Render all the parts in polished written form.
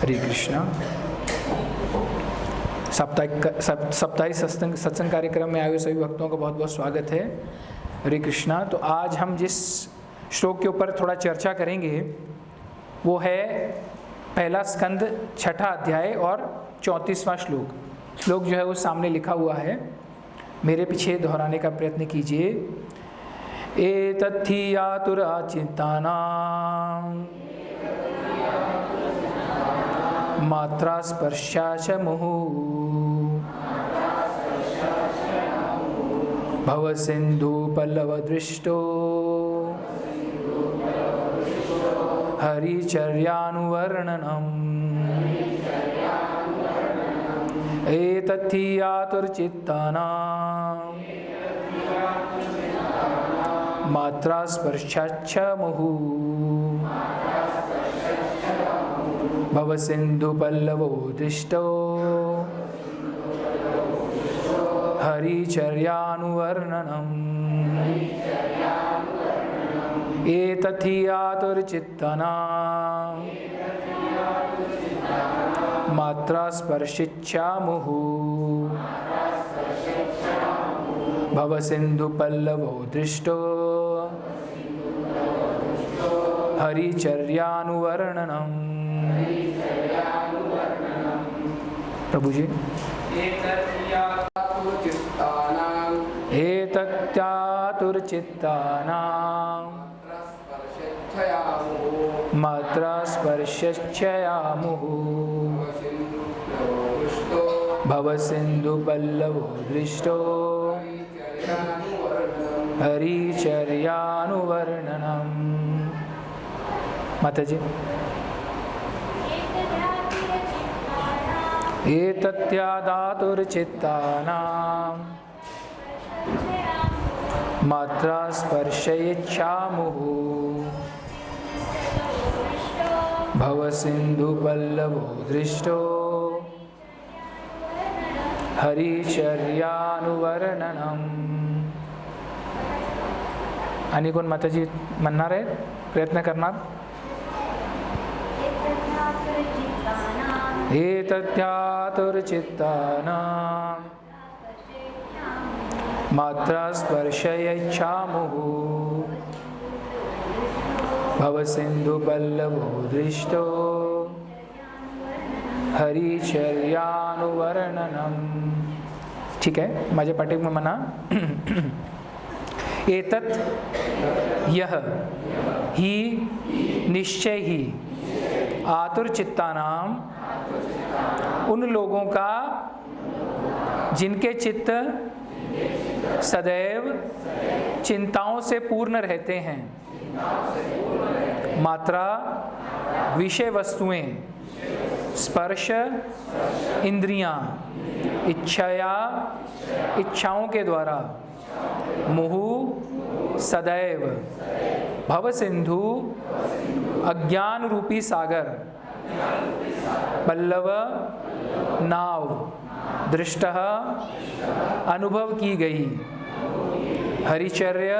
हरे कृष्णा। साप्ताहिक सत्संग कार्यक्रम में आए हुए सभी भक्तों का बहुत बहुत स्वागत है। हरे कृष्णा। तो आज हम जिस श्लोक के ऊपर थोड़ा चर्चा करेंगे वो है पहला स्कंद छठा अध्याय और 34वां श्लोक। श्लोक जो है वो सामने लिखा हुआ है, मेरे पीछे दोहराने का प्रयत्न कीजिए। एतद्धि आतुराचिंतानां मात्रा स्पर्शा च मुहुः भव सिंधु पल्लव दृष्टो हरिचर्यानुवर्णनम्। एतद्धि आतुरचित्तानां मात्रा स्पर्शा च मुहुः भव सिंधु पल्लवो दृष्टो हरिचर्यानुवर्णनम्। एतद्धि आतुरचित्तानां मात्रा स्पर्शिच्छा मुहुः भव सिंधु पल्लवो दृष्टो हरिचर्यानुवर्णनम्। प्रभु जी। एतत्यातुरचित्तानां मात्रा स्पर्शच्छया मुहुः भव सिंधु पल्लवो दृष्टो हरिचर्यानुवर्णनम्। माता जी। एतत्यादातुरचित्तानां मात्रा स्पर्शयेच्छामुः भव सिंधु पल्लवो दृष्टो हरिचर्यानुवर्णनम्। आणि कोण माताजी म्हणणार आहे, प्रयत्न करणार? एतत्यातुरचित्तानां मात्रा स्पर्शयेच्छामुः भव सिंधु पल्लवो दृष्टो हरिचर्यानुवर्णनम्। ठीक है, माझ्या पाठीत में म्हणा एतत् यह ही निश्चय ही आतुरचित्तानां उन लोगों का जिनके चित्त सदैव चिंताओं से पूर्ण रहते हैं। मात्रा विषय वस्तुएं, स्पर्श इंद्रियां, इच्छाओं के द्वारा, मुहु सदैव, भव सिंधु अज्ञान रूपी सागर, पल्लव नाव, दृष्टः अनुभव की गई, हरिचर्य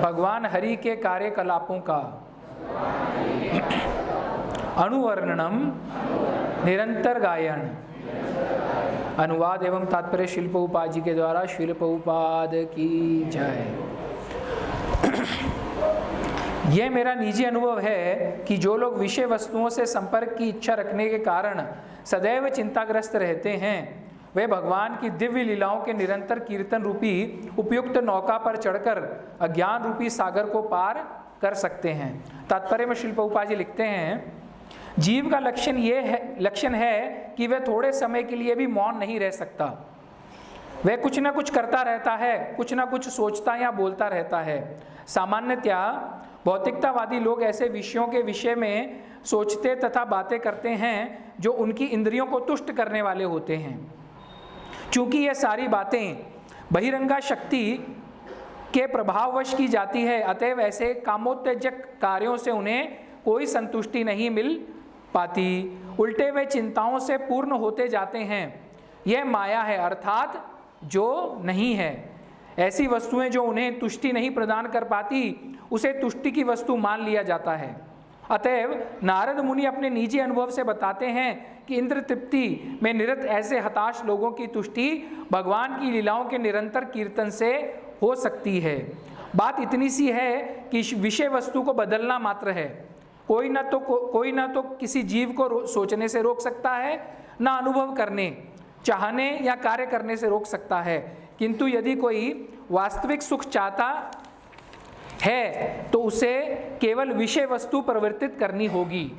भगवान हरि के कार्यकलापों का, अनुवर्णनम निरंतर गायन। अनुवाद एवं तात्पर्य शिल प्रभुपाद जी के द्वारा। शिल प्रभुपाद की जय। यह मेरा निजी अनुभव है कि जो लोग विषय वस्तुओं से संपर्क की इच्छा रखने के कारण सदैव चिंताग्रस्त रहते हैं, वे भगवान की दिव्य लीलाओं के निरंतर कीर्तन रूपी उपयुक्त नौका पर चढ़कर अज्ञान रूपी सागर को पार कर सकते हैं। तात्पर्य में श्रील प्रभुपाद जी लिखते हैं, जीव का लक्षण है कि वह थोड़े समय के लिए भी मौन नहीं रह सकता। वह कुछ ना कुछ करता रहता है, कुछ ना कुछ सोचता या बोलता रहता है। सामान्यतया भौतिकतावादी लोग ऐसे विषयों के विषय में सोचते तथा बातें करते हैं जो उनकी इंद्रियों को तुष्ट करने वाले होते हैं। चूंकि ये सारी बातें बहिरंगा शक्ति के प्रभाववश की जाती है, अतएव ऐसे कामोत्तेजक कार्यों से उन्हें कोई संतुष्टि नहीं मिल पाती। उल्टे वे चिंताओं से पूर्ण होते जाते हैं। यह माया है, अर्थात जो नहीं है। ऐसी वस्तुएं जो उन्हें तुष्टि नहीं प्रदान कर पाती, उसे तुष्टि की वस्तु मान लिया जाता है। अतएव नारद मुनि अपने निजी अनुभव से बताते हैं कि इंद्र तृप्ति में निरत ऐसे हताश लोगों की तुष्टि भगवान की लीलाओं के निरंतर कीर्तन से हो सकती है। बात इतनी सी है कि विषय वस्तु को बदलना मात्र है। कोई ना तो किसी जीव को सोचने से रोक सकता है, ना अनुभव करने, चाहने या कार्य करने से रोक सकता है। किंतु यदि कोई वास्तविक सुख चाहता है तो उसे केवल विषय वस्तु परिवर्तित करनी होगी।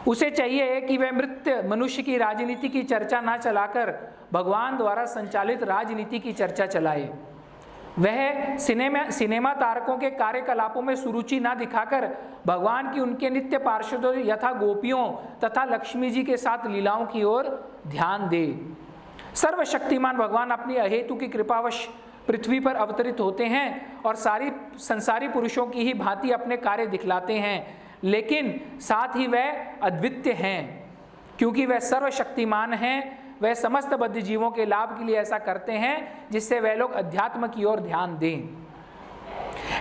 उसे चाहिए कि वह मृत मनुष्य की राजनीति की चर्चा ना चलाकर भगवान द्वारा संचालित राजनीति की चर्चा चलाए। वह सिनेमा तारकों के कार्यकलापों में सुरुचि ना दिखाकर भगवान की उनके नित्य पार्षदों यथा गोपियों तथा लक्ष्मी जी के साथ लीलाओं की ओर ध्यान दे। सर्वशक्तिमान भगवान अपनी अहेतु की कृपावश पृथ्वी पर अवतरित होते हैं और सारी संसारी पुरुषों की ही भांति अपने कार्य दिखलाते हैं, लेकिन साथ ही वह अद्वितीय हैं। क्योंकि वह सर्वशक्तिमान हैं, वह समस्त बद्ध जीवों के लाभ के लिए ऐसा करते हैं जिससे वह लोग अध्यात्म की ओर ध्यान दें।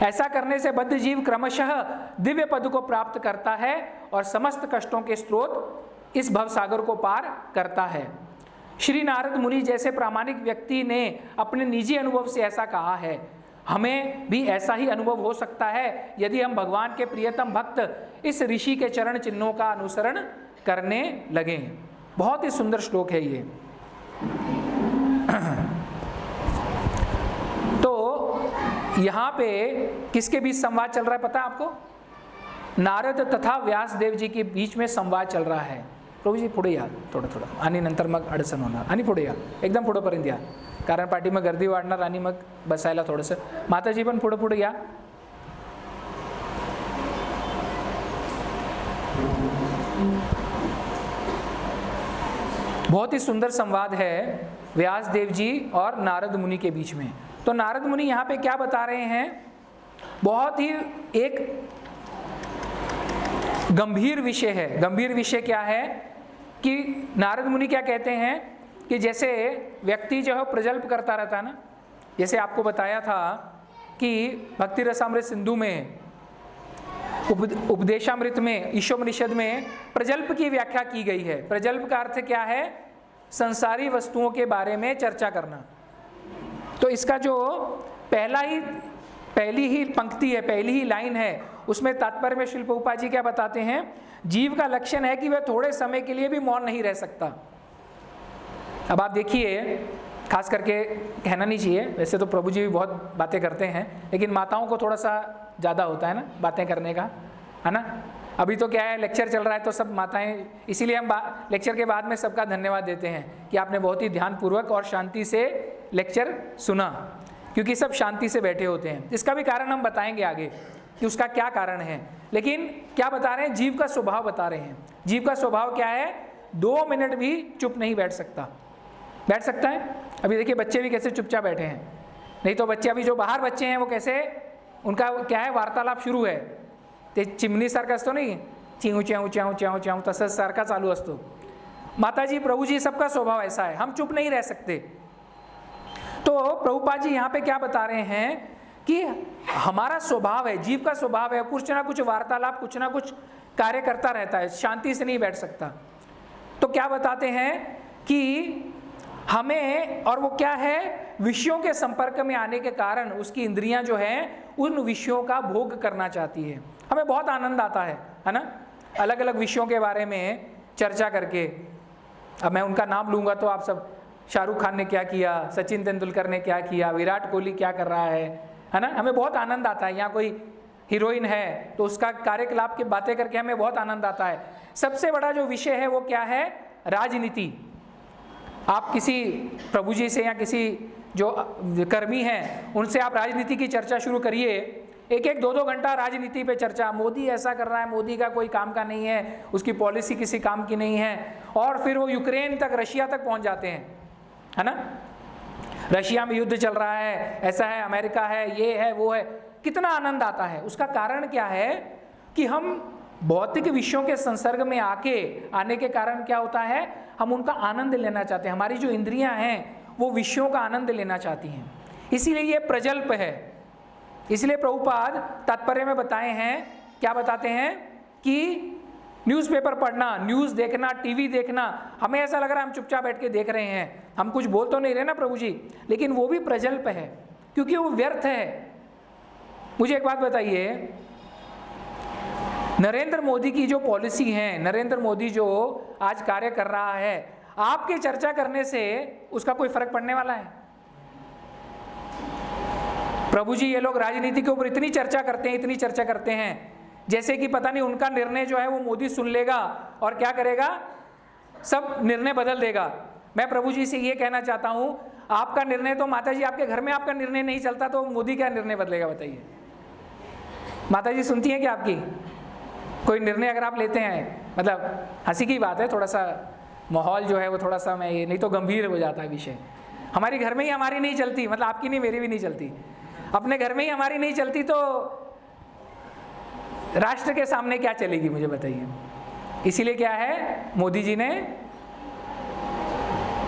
ऐसा करने से बद्ध जीव क्रमशः दिव्य पद को प्राप्त करता है और समस्त कष्टों के स्रोत इस भवसागर को पार करता है। श्री नारद मुनि जैसे प्रामाणिक व्यक्ति ने अपने निजी अनुभव से ऐसा कहा है। हमें भी ऐसा ही अनुभव हो सकता है यदि हम भगवान के प्रियतम भक्त इस ऋषि के चरण चिन्हों का अनुसरण करने लगें। बहुत ही सुंदर श्लोक है ये। तो यहाँ पे किसके बीच संवाद चल रहा है पता है आपको? नारद तथा व्यास देव जी के बीच में संवाद चल रहा है। प्रभू जी पुढे या थोडं आणि नंतर मग अडचण होणार आणि पुढे या एकदम पुढेपर्यंत या, कारण पाठी मग गर्दी वाढणार आणि मग बसायला थोडंसं। माताजी पण पुढे या। बहुत ही सुंदर संवाद है व्यास देव जी और नारद मुनि के बीच में। तो नारद मुनि यहाँ पे क्या बता रहे हैं? बहुत ही एक गंभीर विषय है। गंभीर विषय क्या है कि नारद मुनि क्या कहते हैं कि जैसे व्यक्ति जो है प्रजल्प करता रहता है ना, जैसे आपको बताया था कि भक्ति रसामृत सिंधु में उपदेशामृत में ईशोपनिषद में प्रजल्प की व्याख्या की गई है। प्रजल्प का अर्थ क्या है? संसारी वस्तुओं के बारे में चर्चा करना। तो इसका जो पहली ही पंक्ति है, पहली ही लाइन है, उसमें तात्पर्य में श्रील प्रभुपाद जी क्या बताते हैं? जीव का लक्षण है कि वह थोड़े समय के लिए भी मौन नहीं रह सकता। अब आप देखिए, खास करके कहना नहीं चाहिए, वैसे तो प्रभु जी भी बहुत बातें करते हैं, लेकिन माताओं को थोड़ा सा ज़्यादा होता है ना बातें करने का, है ना। अभी तो क्या है, लेक्चर चल रहा है तो सब माताएं, इसीलिए हम लेक्चर के बाद में सबका धन्यवाद देते हैं कि आपने बहुत ही ध्यानपूर्वक और शांति से लेक्चर सुना, क्योंकि सब शांति से बैठे होते हैं। इसका भी कारण हम बताएंगे आगे कि उसका क्या कारण है। लेकिन क्या बता रहे हैं? जीव का स्वभाव बता रहे हैं। जीव का स्वभाव क्या है? 2 मिनट भी चुप नहीं बैठ सकता। बैठ सकता है? अभी देखिए बच्चे भी कैसे चुपचाप बैठे हैं। नहीं तो बच्चे अभी जो बाहर बच्चे हैं वो कैसे, उनका क्या है, वार्तालाप सुरू है, ते चिमणी सारखा असतो नाही, चिऊ च्याऊ च्याऊ च्याऊ च्याऊ तसंच सारखा चालू असतो। माताजी, प्रभु जी, सबका स्वभाव ऐसा है, हम चुप नहीं रह सकते। तो प्रभुपाद जी यहाँ पे क्या बता रहे हैं कि हमारा स्वभाव है, जीव का स्वभाव है, कुछ ना कुछ वार्तालाप, कुछ ना कुछ कार्य करता रहता है, शांति से नहीं बैठ सकता। तो क्या बताते हैं कि हमें, और वो क्या है, विषयों के संपर्क में आने के कारण उसकी इंद्रियां जो हैं उन विषयों का भोग करना चाहती है। हमें बहुत आनंद आता है ना, अलग अलग विषयों के बारे में चर्चा करके। अब मैं उनका नाम लूँगा तो आप सब, शाहरुख खान ने क्या किया, सचिन तेंदुलकर ने क्या किया, विराट कोहली क्या कर रहा है ना, हमें बहुत आनंद आता है। यहाँ कोई हीरोइन है तो उसका कार्यकलाप की बातें करके हमें बहुत आनंद आता है। सबसे बड़ा जो विषय है वो क्या है? राजनीति। आप किसी प्रभु जी से या किसी जो कर्मी हैं उनसे आप राजनीति की चर्चा शुरू करिए, 1-1, 2-2 घंटा राजनीति पे चर्चा। मोदी ऐसा कर रहा है, मोदी का कोई काम का नहीं है, उसकी पॉलिसी किसी काम की नहीं है, और फिर वो यूक्रेन तक, रशिया तक पहुंच जाते हैं, है ना। रशिया में युद्ध चल रहा है, ऐसा है, अमेरिका है, ये है, वो है, कितना आनंद आता है। उसका कारण क्या है कि हम भौतिक विषयों के संसर्ग में आने के कारण क्या होता है, हम उनका आनंद लेना चाहते हैं। हमारी जो इंद्रियां हैं वो विषयों का आनंद लेना चाहती हैं, इसीलिए ये प्रजल्प है। इसलिए प्रभुपाद तात्पर्य में बताए हैं, क्या बताते हैं कि न्यूज़पेपर पढ़ना, न्यूज़ देखना, टीवी देखना, हमें ऐसा लग रहा है हम चुपचाप बैठ के देख रहे हैं, हम कुछ बोल तो नहीं रहे ना प्रभु जी, लेकिन वो भी प्रजल्प है, क्योंकि वो व्यर्थ है। मुझे एक बात बताइए, नरेंद्र मोदी की जो पॉलिसी है, नरेंद्र मोदी जो आज कार्य कर रहा है, आपके चर्चा करने से उसका कोई फर्क पड़ने वाला है? प्रभु जी ये लोग राजनीति के ऊपर इतनी चर्चा करते हैं, इतनी चर्चा करते हैं, जैसे कि पता नहीं उनका निर्णय जो है वो मोदी सुन लेगा और क्या करेगा, सब निर्णय बदल देगा। मैं प्रभु जी से ये कहना चाहता हूं, आपका निर्णय तो माता जी, आपके घर में आपका निर्णय नहीं चलता तो मोदी क्या निर्णय बदलेगा बताइए? माता जी सुनती हैं क्या आपकी? कोई निर्णय अगर आप लेते हैं, मतलब हंसी की बात है, थोड़ा सा माहौल जो है वो थोड़ा सा, मैं ये नहीं तो गंभीर हो जाता है विषय। हमारी घर में ही हमारी नहीं चलती, मतलब आपकी नहीं, मेरी भी नहीं चलती, अपने घर में ही हमारी नहीं चलती तो राष्ट्र के सामने क्या चलेगी मुझे बताइए? इसीलिए क्या है, मोदी जी ने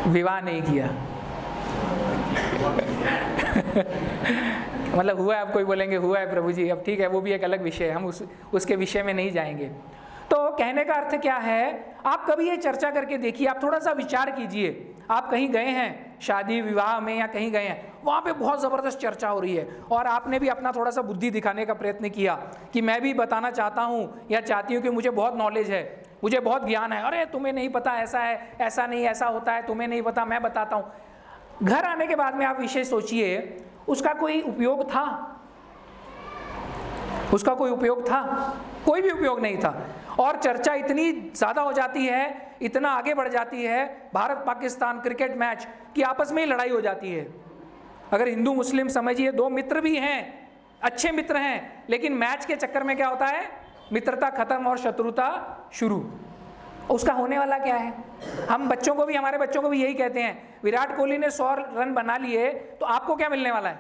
विवाह नहीं किया। मतलब हुआ है, आप कोई बोलेंगे हुआ है प्रभु जी, अब ठीक है, वो भी एक अलग विषय है, हम उसके विषय में नहीं जाएंगे। तो कहने का अर्थ क्या है, आप कभी ये चर्चा करके देखिए, आप थोड़ा सा विचार कीजिए, आप कहीं गए हैं शादी विवाह में या कहीं गए हैं, वहाँ पे बहुत ज़बरदस्त चर्चा हो रही है और आपने भी अपना थोड़ा सा बुद्धि दिखाने का प्रयत्न किया कि मैं भी बताना चाहता हूँ या चाहती हूँ कि मुझे बहुत नॉलेज है, मुझे बहुत ज्ञान है, अरे तुम्हें नहीं पता, ऐसा है, ऐसा नहीं, ऐसा होता है, तुम्हें नहीं पता, मैं बताता हूँ। घर आने के बाद में आप विषय सोचिए, उसका कोई उपयोग था? उसका कोई उपयोग था? कोई भी उपयोग नहीं था। और चर्चा इतनी ज़्यादा हो जाती है, इतना आगे बढ़ जाती है, भारत पाकिस्तान क्रिकेट मैच की आपस में ही लड़ाई हो जाती है। अगर हिंदू मुस्लिम समझिए, दो मित्र भी हैं, अच्छे मित्र हैं, लेकिन मैच के चक्कर में क्या होता है, मित्रता खत्म और शत्रुता शुरू। उसका होने वाला क्या है? हम बच्चों को भी, हमारे बच्चों को भी यही कहते हैं, विराट कोहली ने 100 रन बना लिए तो आपको क्या मिलने वाला है?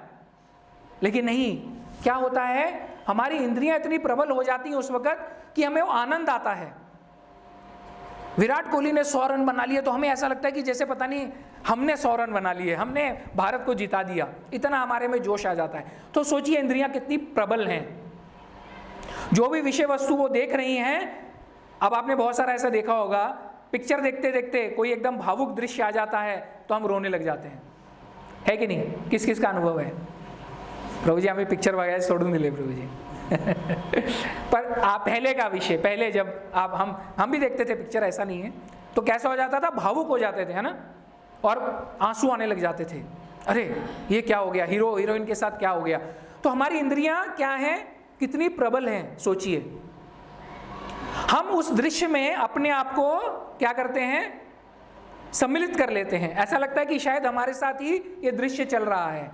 लेकिन नहीं, क्या होता है, हमारी इंद्रियां इतनी प्रबल हो जाती हैं उस वक्त कि हमें वो आनंद आता है। विराट कोहली ने 100 रन बना लिए तो हमें ऐसा लगता है कि जैसे पता नहीं हमने 100 रन बना लिए, हमने भारत को जिता दिया, इतना हमारे में जोश आ जाता है। तो सोचिए इंद्रियां कितनी प्रबल हैं, जो भी विषय वस्तु वो देख रही हैं। अब आपने बहुत सारा ऐसा देखा होगा, पिक्चर देखते देखते कोई एकदम भावुक दृश्य आ जाता है तो हम रोने लग जाते हैं, है कि नहीं? किस किस का अनुभव है? प्रभु जी हमें पिक्चर वगैरह छोड़ मिले प्रभु जी। पर आप पहले का विषय, पहले जब आप हम भी देखते थे पिक्चर, ऐसा नहीं है, तो कैसा हो जाता था, भावुक हो जाते थे, है ना, और आंसू आने लग जाते थे, अरे ये क्या हो गया, हीरो हीरोइन के साथ क्या हो गया। तो हमारी इंद्रियां क्या हैं, कितनी प्रबल हैं, सोचिए। हम उस दृश्य में अपने आप को क्या करते हैं, सम्मिलित कर लेते हैं, ऐसा लगता है कि शायद हमारे साथ ही ये दृश्य चल रहा है।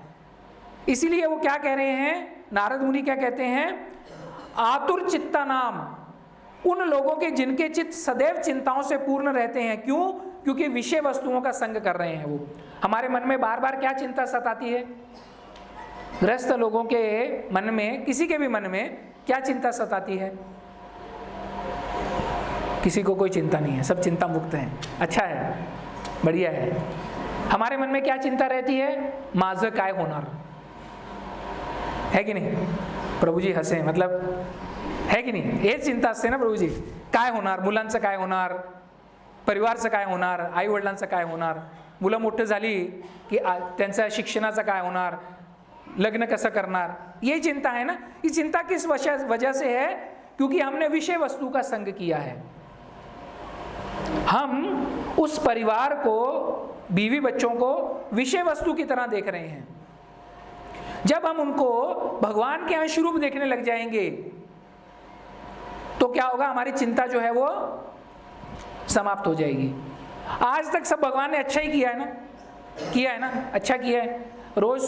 इसीलिए वो क्या कह रहे हैं, नारद मुनि क्या कहते हैं, आतुर चित्ता नाम, उन लोगों के जिनके चित्त सदैव चिंताओं से पूर्ण रहते हैं। क्यों? क्योंकि विषय वस्तुओं का संग कर रहे हैं। वो हमारे मन में बार बार क्या चिंता सताती है? गृहस्थ लोगों के मन में, किसी के भी मन में क्या चिंता सताती है? किसी को कोई चिंता नहीं है, सब चिंता मुक्त हैं, अच्छा है, बढ़िया है। हमारे मन में क्या चिंता रहती है? माझं काय होणार, है कि नहीं? प्रभु जी हंसे, मतलब है की नाही? हेच चिंता असते ना प्रभूजी, काय होणार, मुलांचं काय होणार, परिवारचं काय होणार, आई वडिलांचं काय होणार, मुलं मोठं झाली की त्यांच्या शिक्षणाचं काय होणार, लग्न कसं करणार, ये चिंता है ना। ये चिंता किस वजह से है? क्योंकि हमने विषय वस्तु का संग किया है। हम उस परिवार को, बीवी बच्चों को विषय वस्तु की तरह देख रहे हैं। जब हम उनको भगवान के अंश रूप देखने लग जाएंगे तो क्या होगा, हमारी चिंता जो है वो समाप्त हो जाएगी। आज तक सब भगवान ने अच्छा ही किया है ना, किया है ना, अच्छा किया है। रोज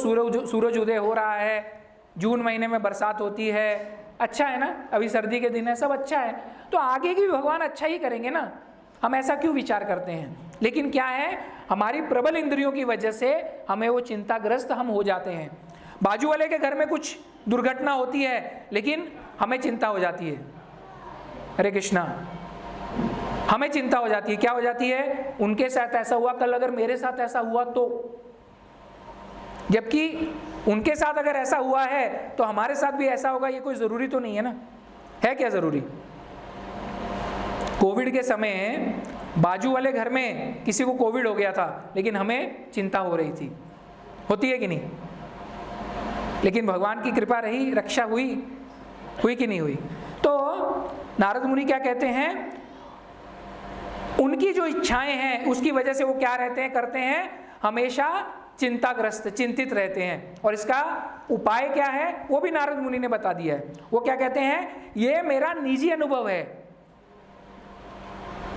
सूरज उदय हो रहा है, जून महीने में बरसात होती है, अच्छा है ना, अभी सर्दी के दिन है, सब अच्छा है। तो आगे भी भगवान अच्छा ही करेंगे ना, हम ऐसा क्यों विचार करते हैं? लेकिन क्या है, हमारी प्रबल इंद्रियों की वजह से हमें वो चिंताग्रस्त हम हो जाते हैं। बाजू वाले के घर में कुछ दुर्घटना होती है लेकिन हमें चिंता हो जाती है, हरे कृष्णा, हमें चिंता हो जाती है। क्या हो जाती है? उनके साथ ऐसा हुआ, कल अगर मेरे साथ ऐसा हुआ तो। जबकि उनके साथ अगर ऐसा हुआ है तो हमारे साथ भी ऐसा होगा, ये कोई जरूरी तो नहीं है ना, है क्या जरूरी? कोविड के समय बाजू वाले घर में किसी को कोविड हो गया था, लेकिन हमें चिंता हो रही थी, होती है कि नहीं? लेकिन भगवान की कृपा रही, रक्षा हुई कि नहीं हुई? तो नारद मुनि क्या कहते हैं, उनकी जो इच्छाएं हैं उसकी वजह से वो क्या रहते हैं, करते हैं, हमेशा चिंताग्रस्त, चिंतित रहते हैं। और इसका उपाय क्या है वो भी नारद मुनि ने बता दिया है। वो क्या कहते हैं, ये मेरा निजी अनुभव है,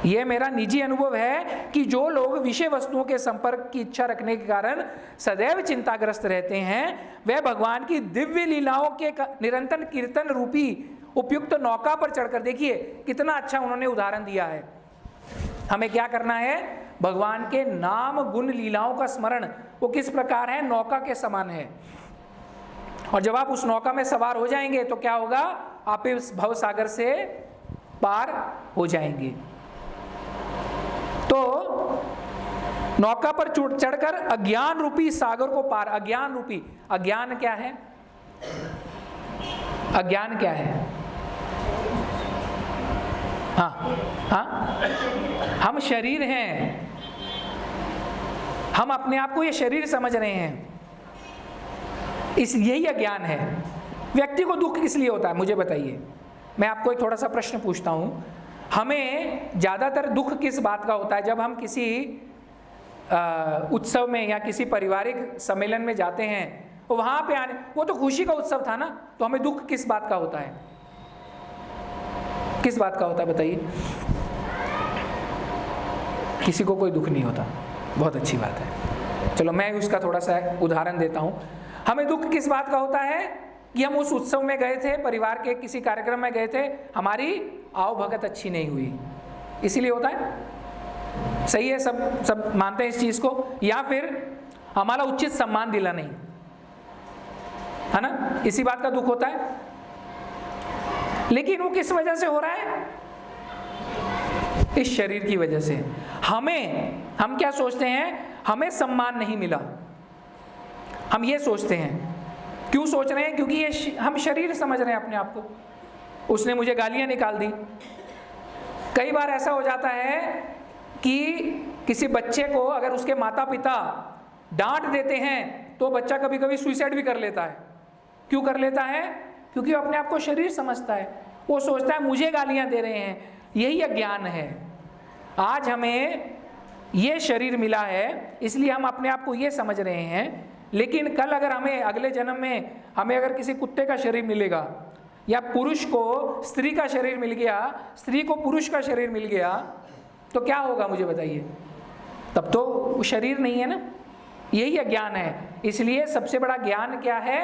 ये मेरा निजी अनुभव है कि जो लोग विषय वस्तुओं के संपर्क की इच्छा रखने के कारण सदैव चिंताग्रस्त रहते हैं, वे भगवान की दिव्य लीलाओं के निरंतर कीर्तन रूपी उपयुक्त नौका पर चढ़कर, देखिए कितना अच्छा उन्होंने उदाहरण दिया है। हमें क्या करना है, भगवान के नाम गुण लीलाओं का स्मरण, वो किस प्रकार है, नौका के समान है। और जब आप उस नौका में सवार हो जाएंगे तो क्या होगा, आप इस भव सागर से पार हो जाएंगे। तो नौका पर चढ़कर अज्ञान रूपी सागर को पार, अज्ञान रूपी, अज्ञान क्या है, अज्ञान क्या है? हाँ, हम शरीर हैं, हम अपने आप को ये शरीर समझ रहे हैं, इस यही अज्ञान है। व्यक्ति को दुख किस लिए होता है मुझे बताइए। मैं आपको एक थोड़ा सा प्रश्न पूछता हूँ, हमें ज़्यादातर दुख किस बात का होता है? जब हम किसी उत्सव में या किसी पारिवारिक सम्मेलन में जाते हैं, तो वहाँ पे आने, वो तो खुशी का उत्सव था ना, तो हमें दुख किस बात का होता है, किस बात का होता है बताइए? किसी को कोई दुख नहीं होता, बहुत अच्छी बात है। चलो मैं उसका थोड़ा सा उदाहरण देता हूँ। हमें दुख किस बात का होता है कि हम उस उत्सव में गए थे, परिवार के किसी कार्यक्रम में गए थे, हमारी आवभगत अच्छी नहीं हुई, इसीलिए होता है। सही है, सब मानते हैं इस चीज़ को। या फिर हमारा उचित सम्मान दिला नहीं, है ना, इसी बात का दुख होता है। लेकिन वो किस वजह से हो रहा है, इस शरीर की वजह से। हम क्या सोचते हैं, हमें सम्मान नहीं मिला, हम ये सोचते हैं। क्यों सोच रहे हैं? क्योंकि ये हम शरीर समझ रहे हैं अपने आप को। उसने मुझे गालियां निकाल दी। कई बार ऐसा हो जाता है कि किसी बच्चे को अगर उसके माता पिता डांट देते हैं तो बच्चा कभी कभी सुसाइड भी कर लेता है। क्यों कर लेता है? क्योंकि वो अपने आप को शरीर समझता है, वो सोचता है मुझे गालियां दे रहे हैं। यही अज्ञान है। आज हमें ये शरीर मिला है इसलिए हम अपने आप को ये समझ रहे हैं, लेकिन कल अगर हमें अगले जन्म में हमें अगर किसी कुत्ते का शरीर मिलेगा, या पुरुष को स्त्री का शरीर मिल गया, स्त्री को पुरुष का शरीर मिल गया, तो क्या होगा मुझे बताइए? तब तो वो शरीर नहीं है ना। यही अज्ञान है। इसलिए सबसे बड़ा ज्ञान क्या है,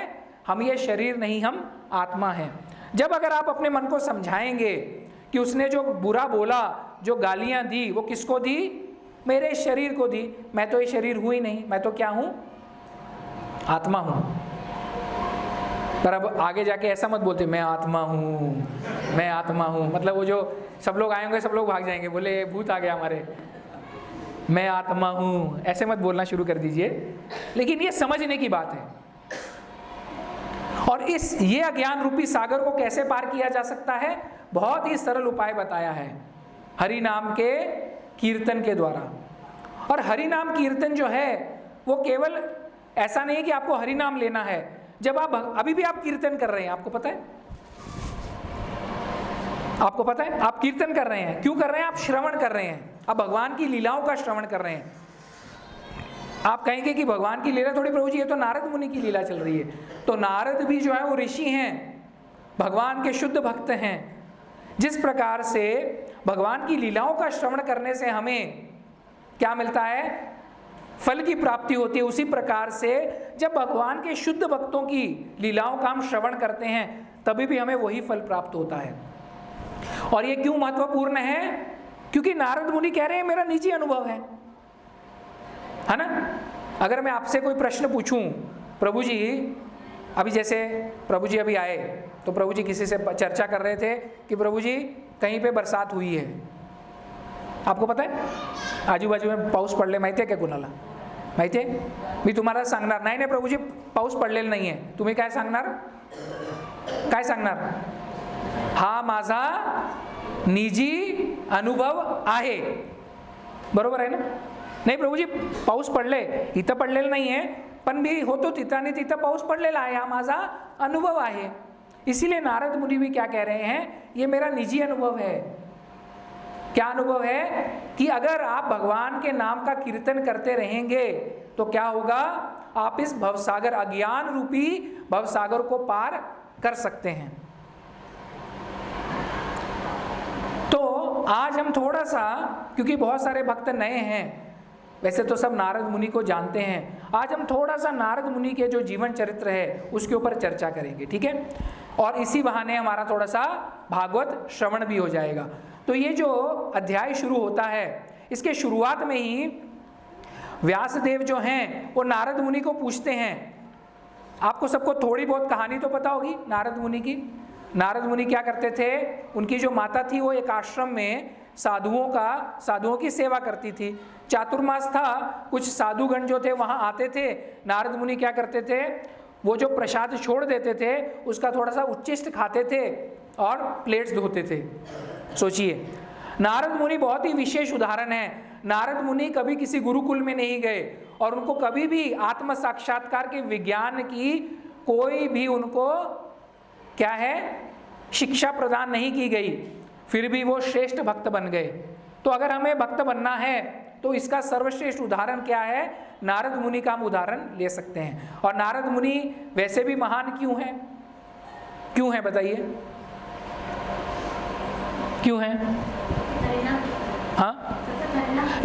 हम ये शरीर नहीं, हम आत्मा हैं। जब अगर आप अपने मन को समझाएंगे कि उसने जो बुरा बोला, जो गालियां दी, वो किसको दी? मेरे शरीर को दी। मैं तो ये शरीर हूँ ही नहीं, मैं तो क्या हूँ? आत्मा हूँ। पर अब आगे जाके ऐसा मत बोलते मैं आत्मा हूँ, मैं आत्मा हूँ, मतलब वो जो सब लोग आएंगे सब लोग भाग जाएंगे, बोले भूत आ गया हमारे, मैं आत्मा हूँ, ऐसे मत बोलना शुरू कर दीजिए। लेकिन ये समझने की बात है। और ये अज्ञान रूपी सागर को कैसे पार किया जा सकता है? बहुत ही सरल उपाय बताया है, हरि नाम के कीर्तन के द्वारा। और हरि नाम कीर्तन जो है वो केवल ऐसा नहीं है कि आपको हरि नाम लेना है। जब आप अभी भी आप कीर्तन कर रहे हैं, आपको पता है, आपको पता है आप कीर्तन कर रहे हैं, क्यों कर रहे हैं? आप श्रवण कर रहे हैं, आप भगवान की लीलाओं का श्रवण कर रहे हैं। आप कहेंगे कि भगवान की लीला थोड़ी प्रभु जी, ये तो नारद मुनि की लीला चल रही है। तो नारद भी जो है वो ऋषि हैं, भगवान के शुद्ध भक्त हैं। जिस प्रकार से भगवान की लीलाओं का श्रवण करने से हमें क्या मिलता है? फल की प्राप्ति होती है। उसी प्रकार से जब भगवान के शुद्ध भक्तों की लीलाओं का हम श्रवण करते हैं तभी भी हमें वही फल प्राप्त होता है। और ये क्यों महत्वपूर्ण है? क्योंकि नारद मुनि कह रहे हैं मेरा निजी अनुभव है ना। अगर मैं आपसे कोई प्रश्न पूछूं, प्रभु जी अभी जैसे प्रभु जी अभी आए तो प्रभु जी किसी से चर्चा कर रहे थे कि प्रभु जी कहीं पे बरसात हुई है, आपको पता है आजू बाजू में पाऊस पडले, माहिती आहे का कुणाला? माहिती आहे? मी तुम्हाला सांगणार नाही नाही प्रभू जी पाऊस पडलेला नाही आहे, तुम्ही काय सांगणार? काय सांगणार? हा माझा निजी अनुभव आहे. बरोबर आहे ना? नाही प्रभूजी, पाऊस पडले, इथं पडलेलं नाही आहे, पण मी होतो तिथं आणि तिथं पाऊस पडलेला आहे, हा माझा अनुभव आहे. इसीलिए नारद मुनि भी क्या कह रहे हैं, ये मेरा निजी अनुभव है. क्या अनुभव है कि अगर आप भगवान के नाम का कीर्तन करते रहेंगे तो क्या होगा, आप इस भवसागर, अज्ञान रूपी भवसागर को पार कर सकते हैं. तो आज हम थोड़ा सा, क्योंकि बहुत सारे भक्त नए हैं, वैसे तो सब नारद मुनि को जानते हैं, आज हम थोड़ा सा नारद मुनि के जो जीवन चरित्र है उसके ऊपर चर्चा करेंगे. ठीक है? और इसी बहाने हमारा थोड़ा सा भागवत श्रवण भी हो जाएगा. तो ये जो अध्याय शुरू होता है, इसके शुरुआत में ही व्यासदेव जो हैं वो नारद मुनि को पूछते हैं. आपको सबको थोड़ी बहुत कहानी तो पता होगी नारद मुनि की. नारद मुनि क्या करते थे, उनकी जो माता थी वो एक आश्रम में साधुओं की सेवा करती थी. चातुर्मास था, कुछ साधुगण जो थे वहाँ आते थे. नारद मुनि क्या करते थे, वो जो प्रसाद छोड़ देते थे उसका थोड़ा सा उच्चिष्ट खाते थे और प्लेट्स धोते थे. सोचिए, नारद मुनि बहुत ही विशेष उदाहरण है. नारद मुनि कभी किसी गुरुकुल में नहीं गए और उनको कभी भी आत्म साक्षात्कार के विज्ञान की कोई भी उनको क्या है शिक्षा प्रदान नहीं की गई, फिर भी वो श्रेष्ठ भक्त बन गए. तो अगर हमें भक्त बनना है तो इसका सर्वश्रेष्ठ उदाहरण क्या है, नारद मुनि का हम उदाहरण ले सकते हैं. और नारद मुनि वैसे भी महान क्यों हैं, क्यों हैं बताइए, क्यों हैं? हाँ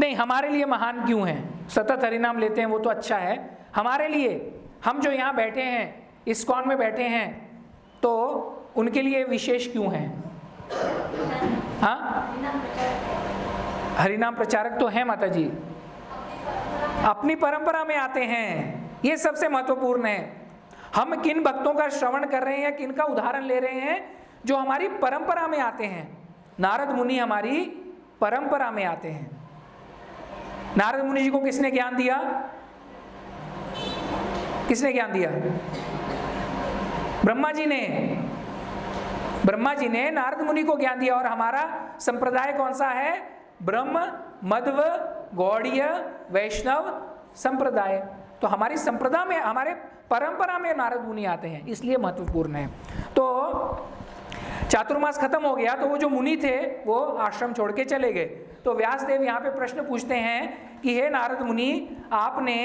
नहीं, हमारे लिए महान क्यों हैं? सतत हरिनाम लेते हैं वो तो अच्छा है, हमारे लिए, हम जो यहाँ बैठे हैं, इस्कॉन में बैठे हैं, तो उनके लिए विशेष क्यों हैं? हाँ, हरिनाम प्रचारक तो हैं माता जी, अपनी परंपरा में आते हैं, ये सबसे महत्वपूर्ण है. हम किन भक्तों का श्रवण कर रहे हैं, किन का उदाहरण ले रहे हैं, जो हमारी परंपरा में आते हैं. नारद मुनि हमारी परंपरा में आते हैं. नारद मुनि जी को किसने ज्ञान दिया, किसने ज्ञान दिया? ब्रह्मा जी ने. ब्रह्मा जी ने नारद मुनि को ज्ञान दिया. और हमारा संप्रदाय कौन सा है? ब्रह्म, मध्व, गौड़ीय, वैष्णव संप्रदाय. तो हमारी संप्रदाय में, हमारे परंपरा में नारद मुनि आते हैं, इसलिए महत्वपूर्ण है. तो चातुर्मास खत्म हो गया तो वो जो मुनि थे वो आश्रम छोड़ के चले गए. तो व्यासदेव यहाँ पे प्रश्न पूछते हैं कि हे नारद मुनि, आपने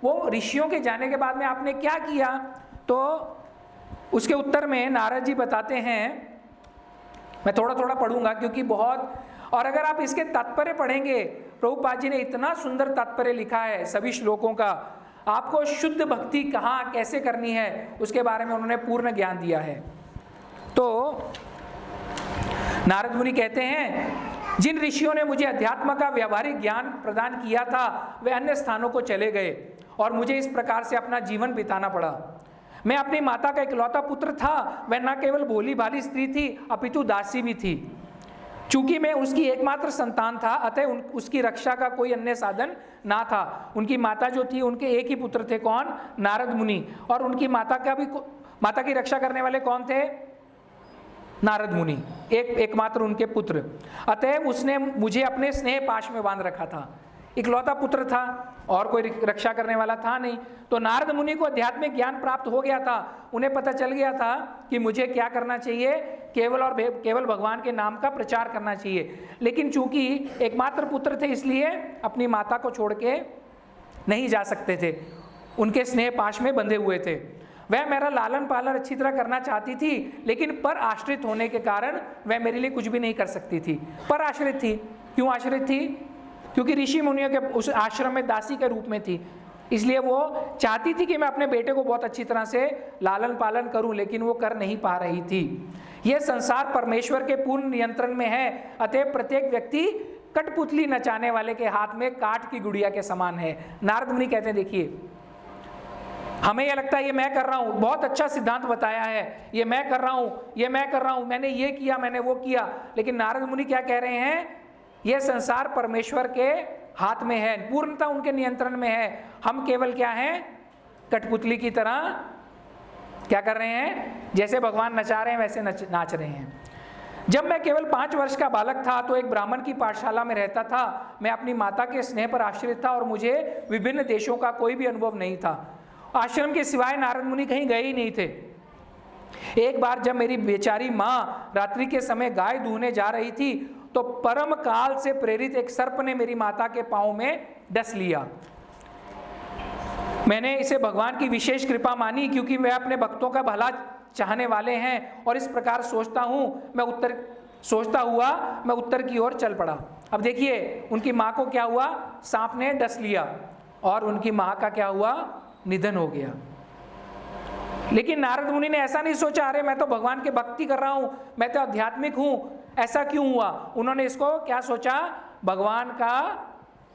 वो ऋषियों के जाने के बाद में आपने क्या किया? तो उसके उत्तर में नारद जी बताते हैं, मैं थोड़ा थोड़ा पढ़ूंगा क्योंकि बहुत, और अगर आप इसके तात्पर्य पढ़ेंगे, प्रभुपाद जी ने इतना सुंदर तात्पर्य लिखा है सभी श्लोकों का. आपको शुद्ध भक्ति कहाँ कैसे करनी है उसके बारे में उन्होंने पूर्ण ज्ञान दिया है. तो नारद मुनि कहते हैं, जिन ऋषियों ने मुझे अध्यात्म का व्यावहारिक ज्ञान प्रदान किया था वे अन्य स्थानों को चले गए और मुझे इस प्रकार से अपना जीवन बिताना पड़ा. मैं अपनी माता का इकलौता पुत्र था. वह न केवल भोली भाली स्त्री थी अपितु दासी भी थी. चूंकि मैं उसकी एकमात्र संतान था, अतः उसकी रक्षा का कोई अन्य साधन ना था. उनकी माता जो थी, उनके एक ही पुत्र थे, कौन? नारद मुनि. और उनकी माता की रक्षा करने वाले कौन थे? नारद मुनि, एकमात्र उनके पुत्र. अतः उसने मुझे अपने स्नेह पाश में बांध रखा था. इकलौता पुत्र था और कोई रक्षा करने वाला था नहीं. तो नारद मुनि को आध्यात्मिक ज्ञान प्राप्त हो गया था. उन्हें पता चल गया था कि मुझे क्या करना चाहिए, केवल भगवान के नाम का प्रचार करना चाहिए. लेकिन चूंकि एकमात्र पुत्र थे इसलिए अपनी माता को छोड़ के नहीं जा सकते थे, उनके स्नेह पाश में बंधे हुए थे. वह मेरा लालन पालन अच्छी तरह करना चाहती थी, लेकिन पर आश्रित होने के कारण वह मेरे लिए कुछ भी नहीं कर सकती थी. पर आश्रित थी. क्यों आश्रित थी? क्योंकि ऋषि मुनियों के उस आश्रम में दासी के रूप में थी, इसलिए वो चाहती थी कि मैं अपने बेटे को बहुत अच्छी तरह से लालन पालन करूं, लेकिन वो कर नहीं पा रही थी. यह संसार परमेश्वर के पूर्ण नियंत्रण में है, अतः प्रत्येक व्यक्ति कठपुतली नचाने वाले के हाथ में काठ की गुड़िया के समान है. नारद मुनि कहते हैं, देखिए हमें यह लगता है ये मैं कर रहा हूँ, बहुत अच्छा सिद्धांत बताया है, ये मैं कर रहा हूँ, ये मैं कर रहा हूँ, मैंने ये किया, मैंने वो किया. लेकिन नारद मुनि क्या कह रहे हैं, यह संसार परमेश्वर के हाथ में है, पूर्णता उनके नियंत्रण में है. हम केवल क्या हैं, कठपुतली की तरह क्या कर रहे हैं, जैसे भगवान नचा रहे हैं वैसे नाच रहे हैं. जब मैं केवल 5 वर्ष का बालक था तो एक ब्राह्मण की पाठशाला में रहता था। मैं अपनी माता के स्नेह पर आश्रित था और मुझे विभिन्न देशों का कोई भी अनुभव नहीं था। आश्रम के सिवाय नारद मुनि कहीं गए ही नहीं थे। एक बार जब मेरी बेचारी माँ रात्रि के समय गाय दूहने जा रही थी तो परम काल से प्रेरित एक सर्प ने मेरी माता के पांव में डस लिया। मैंने इसे भगवान की विशेष कृपा मानी क्योंकि वे अपने भक्तों का भला चाहने वाले हैं, और इस प्रकार सोचता हुआ मैं उत्तर की ओर चल पड़ा। अब देखिए उनकी माँ को क्या हुआ, सांप ने डस लिया और उनकी माँ का क्या हुआ, निधन हो गया। लेकिन नारद मुनि ने ऐसा नहीं सोचा अरे मैं तो भगवान की भक्ति कर रहा हूं, मैं तो आध्यात्मिक हूं, ऐसा क्यों हुआ। उन्होंने इसको क्या सोचा, भगवान का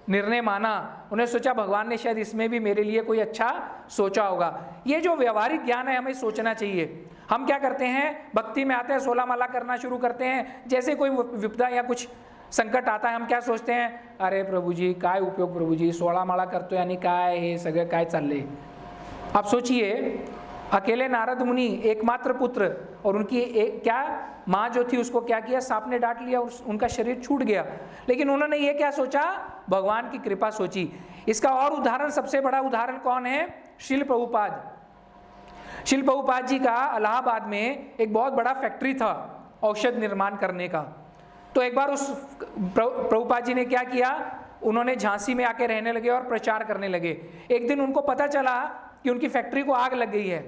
निर्णय माना। उन्हें सोचा भगवान ने शायद इसमें भी मेरे लिए कोई अच्छा सोचा होगा। ये जो व्यवहारिक ज्ञान है हमें सोचना चाहिए। हम क्या करते हैं, भक्ति में आते हैं, 16 माला करना शुरू करते हैं, जैसे कोई विपदा या कुछ संकट आता है हम क्या सोचते हैं, अरे प्रभु जी काय उपयोग, प्रभु जी 16 माला करतो यानी काय हे सगळं काय चाललंय। आप सोचिए अकेले नारद मुनि एकमात्र पुत्र और उनकी क्या माँ जो थी उसको क्या किया, सांप ने डांट लिया, उनका शरीर छूट गया। लेकिन उन्होंने ये क्या सोचा, भगवान की कृपा सोची। इसका और उदाहरण, सबसे बड़ा उदाहरण कौन है, श्रील प्रभुपाद। श्रील प्रभुपाद जी का इलाहाबाद में एक बहुत बड़ा फैक्ट्री था औषध निर्माण करने का। तो एक बार उस प्रभुपाद जी ने क्या किया, उन्होंने झांसी में आके रहने लगे और प्रचार करने लगे। एक दिन उनको पता चला कि उनकी फैक्ट्री को आग लग गई है।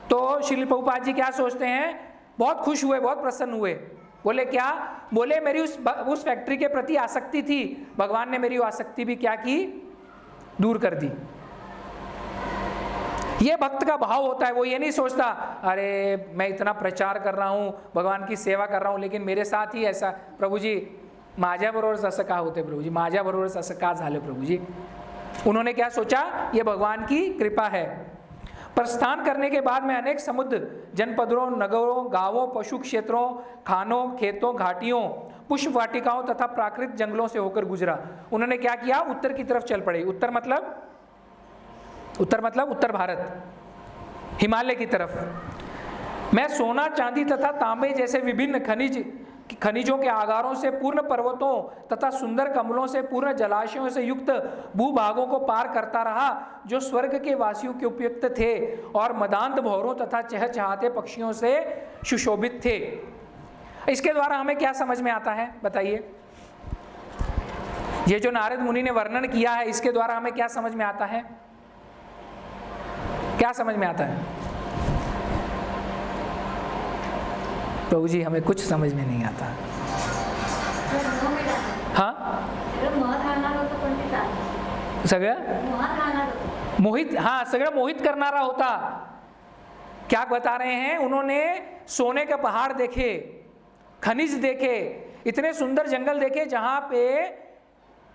तो श्रील प्रभुपाद जी क्या सोचते हैं, बहुत खुश हुए, बहुत प्रसन्न हुए। बोले क्या, बोले मेरी उस फैक्ट्री के प्रति आसक्ति थी, भगवान ने मेरी आसक्ति भी क्या की, दूर कर दी। ये भक्त का भाव होता है। वो ये नहीं सोचता अरे मैं इतना प्रचार कर रहा हूँ, भगवान की सेवा कर रहा हूँ, लेकिन मेरे साथ ही ऐसा, प्रभु जी माझ्याबरोबरच असं का होते, प्रभु जी माझ्याबरोबरच असं का झालं प्रभु जी। उन्होंने क्या सोचा, ये भगवान की कृपा है। प्रस्थान करने के बाद मैं अनेक समुद्र, जनपदों, नगरों, गांवों, पशु क्षेत्रों, खानों, खेतों, घाटियों, पुष्प वाटिकाओं तथा प्राकृतिक जंगलों से होकर गुजरा। उन्होंने क्या किया, उत्तर की तरफ चल पड़े। उत्तर मतलब उत्तर भारत, हिमालय की तरफ। मैं सोना, चांदी तथा तांबे जैसे विभिन्न खनिजों के आगारों से पूर्ण पर्वतों तथा सुंदर कमलों से पूर्ण जलाशयों से युक्त भूभागों को पार करता रहा जो स्वर्ग के वासियों के उपयुक्त थे और मदांत भौरों तथा चहचहाते पक्षियों से सुशोभित थे। इसके द्वारा हमें क्या समझ में आता है, बताइए। ये जो नारद मुनि ने वर्णन किया है इसके द्वारा हमें क्या समझ में आता है, क्या समझ में आता है। प्रभु जी हमें कुछ समझ में नहीं आता। हाँ सगळं मोहित, हाँ सगळं मोहित करनारा होता। क्या बता रहे हैं, उन्होंने सोने के पहाड़ देखे, खनिज देखे, इतने सुंदर जंगल देखे जहां पे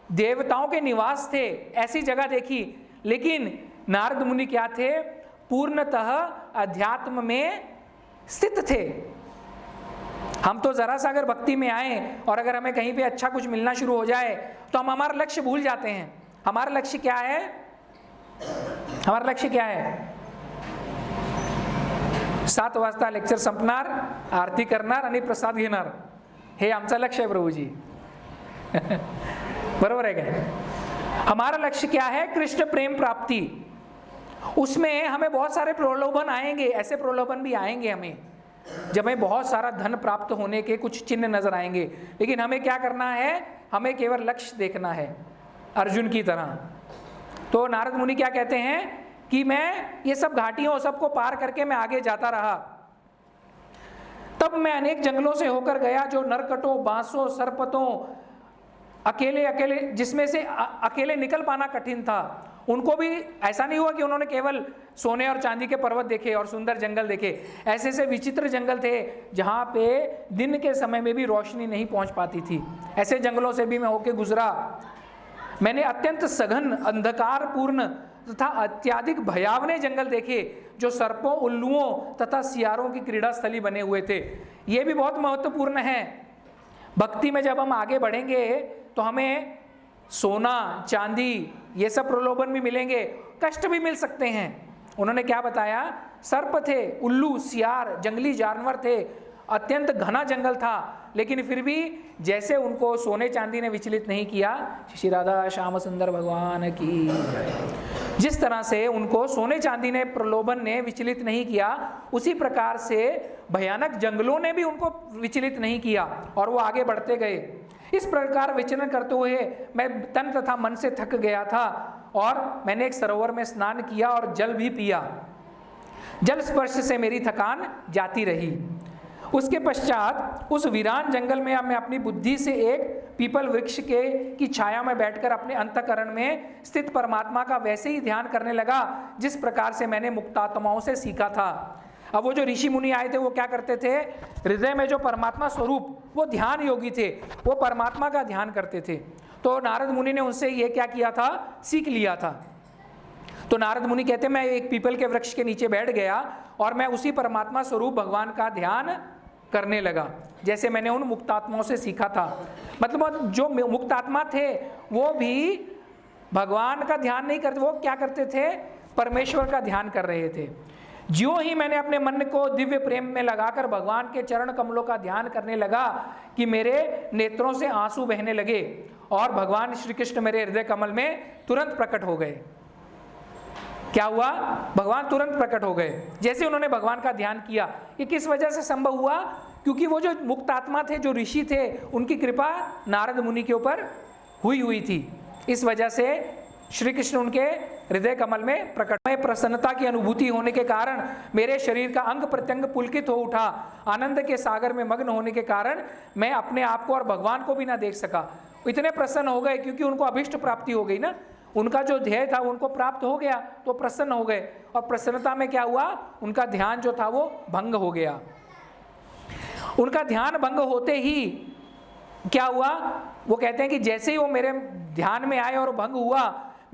देवताओं के निवास थे, ऐसी जगह देखी। लेकिन नारद मुनि क्या थे, पूर्णतः अध्यात्म में स्थित थे। हम तो जरा सा अगर भक्ति में आए और अगर हमें कहीं पे अच्छा कुछ मिलना शुरू हो जाए तो हम हमारा लक्ष्य भूल जाते हैं। हमारा लक्ष्य क्या है, हमारा लक्ष्य क्या है, 7 वाजता लेक्चर संपणार, आरती करणार आणि प्रसाद घेणार, हे आमचं लक्ष्य है प्रभुजी। बरोबर है क्या। हमारा लक्ष्य क्या है, कृष्ण प्रेम प्राप्ति। उसमें हमें बहुत सारे प्रलोभन आएंगे, ऐसे प्रलोभन भी आएंगे हमें जब हमें बहुत सारा धन प्राप्त होने के कुछ चिन्ह नजर आएंगे। लेकिन हमें क्या करना है, हमें केवल लक्ष्य देखना है, अर्जुन की तरह। तो नारद मुनि क्या कहते हैं कि मैं ये सब घाटियों सबको पार करके मैं आगे जाता रहा। तब मैं अनेक जंगलों से होकर गया जो नरकटों, बांसों, सरपतों, अकेले जिसमें से अकेले निकल पाना कठिन था। उनको भी ऐसा नहीं हुआ कि उन्होंने केवल सोने और चांदी के पर्वत देखे और सुंदर जंगल देखे। ऐसे ऐसे विचित्र जंगल थे जहाँ पे दिन के समय में भी रोशनी नहीं पहुँच पाती थी। ऐसे जंगलों से भी मैं होके गुजरा। मैंने अत्यंत सघन, अंधकारपूर्ण तथा अत्याधिक भयावने जंगल देखे जो सर्पों, उल्लुओं तथा सियारों की क्रीड़ा स्थली बने हुए थे। ये भी बहुत महत्वपूर्ण है। भक्ति में जब हम आगे बढ़ेंगे तो हमें सोना, चांदी, ये सब प्रलोभन भी मिलेंगे, कष्ट भी मिल सकते हैं। उन्होंने क्या बताया, सर्प थे, उल्लू, सियार, जंगली जानवर थे, अत्यंत घना जंगल था, लेकिन फिर भी जैसे उनको सोने चांदी ने विचलित नहीं किया, श्री राधा श्याम सुंदर भगवान की, जिस तरह से उनको सोने चांदी ने, प्रलोभन ने विचलित नहीं किया, उसी प्रकार से भयानक जंगलों ने भी उनको विचलित नहीं किया और वो आगे बढ़ते गए। इस प्रकार विचरण करते हुए मैं तन तथा मन से थक गया था और मैंने एक सरोवर में स्नान किया और जल भी पिया। जल स्पर्श से मेरी थकान जाती रही। उसके पश्चात उस वीरान जंगल में अब मैं अपनी बुद्धि से एक पीपल वृक्ष की छाया में बैठकर अपने अंतःकरण में स्थित परमात्मा का वैसे ही ध्यान करने लगा जिस प्रकार से मैंने मुक्तात्माओं से सीखा था। अब वो जो ऋषि मुनि आए थे वो क्या करते थे, हृदय में जो परमात्मा स्वरूप, वो ध्यान योगी थे, वो परमात्मा का ध्यान करते थे। तो नारद मुनि ने उनसे ये क्या किया था, सीख लिया था। तो नारद मुनि कहते मैं एक पीपल के वृक्ष के नीचे बैठ गया और मैं उसी परमात्मा स्वरूप भगवान का ध्यान करने लगा जैसे मैंने उन मुक्तात्माओं से सीखा था। मतलब जो मुक्तात्मा थे वो भी भगवान का ध्यान नहीं करते, वो क्या करते थे, परमेश्वर का ध्यान कर रहे थे। ज्यों ही मैंने अपने मन को दिव्य प्रेम में लगाकर भगवान के चरण कमलों का ध्यान करने लगा कि मेरे नेत्रों से आंसू बहने लगे और भगवान श्री कृष्ण मेरे हृदय कमल में तुरंत प्रकट हो गए। क्या हुआ, भगवान तुरंत प्रकट हो गए जैसे उन्होंने भगवान का ध्यान किया। ये किस वजह से संभव हुआ, क्योंकि वो जो मुक्त आत्मा थे, जो ऋषि थे, उनकी कृपा नारद मुनि के ऊपर हुई थी। इस वजह से श्री कृष्ण उनके हृदय कमल में प्रकट में प्रसन्नता की अनुभूति होने के कारण मेरे शरीर का अंग प्रत्यंग पुलकित हो उठा। आनंद के सागर में मग्न होने के कारण मैं अपने आप को और भगवान को भी ना देख सका। इतने प्रसन्न हो गए क्योंकि उनको अभिष्ट प्राप्ति हो गई ना, उनका जो ध्येय था उनको प्राप्त हो गया तो प्रसन्न हो गए। और प्रसन्नता में क्या हुआ, उनका ध्यान जो था वो भंग हो गया। उनका ध्यान भंग होते ही क्या हुआ, वो कहते हैं कि जैसे ही वो मेरे ध्यान में आए और भंग हुआ,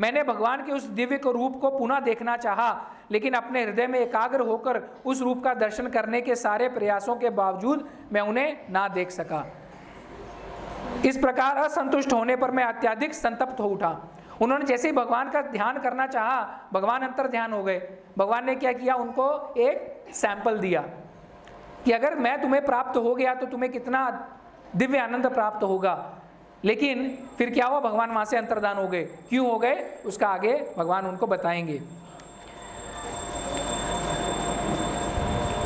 मैंने भगवान के उस दिव्य को रूप को पुनः देखना चाहा, लेकिन अपने हृदय में एकाग्र होकर उस रूप का दर्शन करने के सारे प्रयासों के बावजूद मैं उन्हें ना देख सका। इस प्रकार असंतुष्ट होने पर मैं अत्यधिक संतप्त हो उठा। उन्होंने जैसे ही भगवान का ध्यान करना चाहा, भगवान अंतर ध्यान हो गए। भगवान ने क्या किया, उनको एक सैंपल दिया कि अगर मैं तुम्हें प्राप्त हो गया तो तुम्हें कितना दिव्य आनंद प्राप्त होगा। लेकिन फिर क्या हुआ, भगवान वहां से अंतर्धान हो गए। क्यों हो गए, उसका आगे भगवान उनको बताएंगे।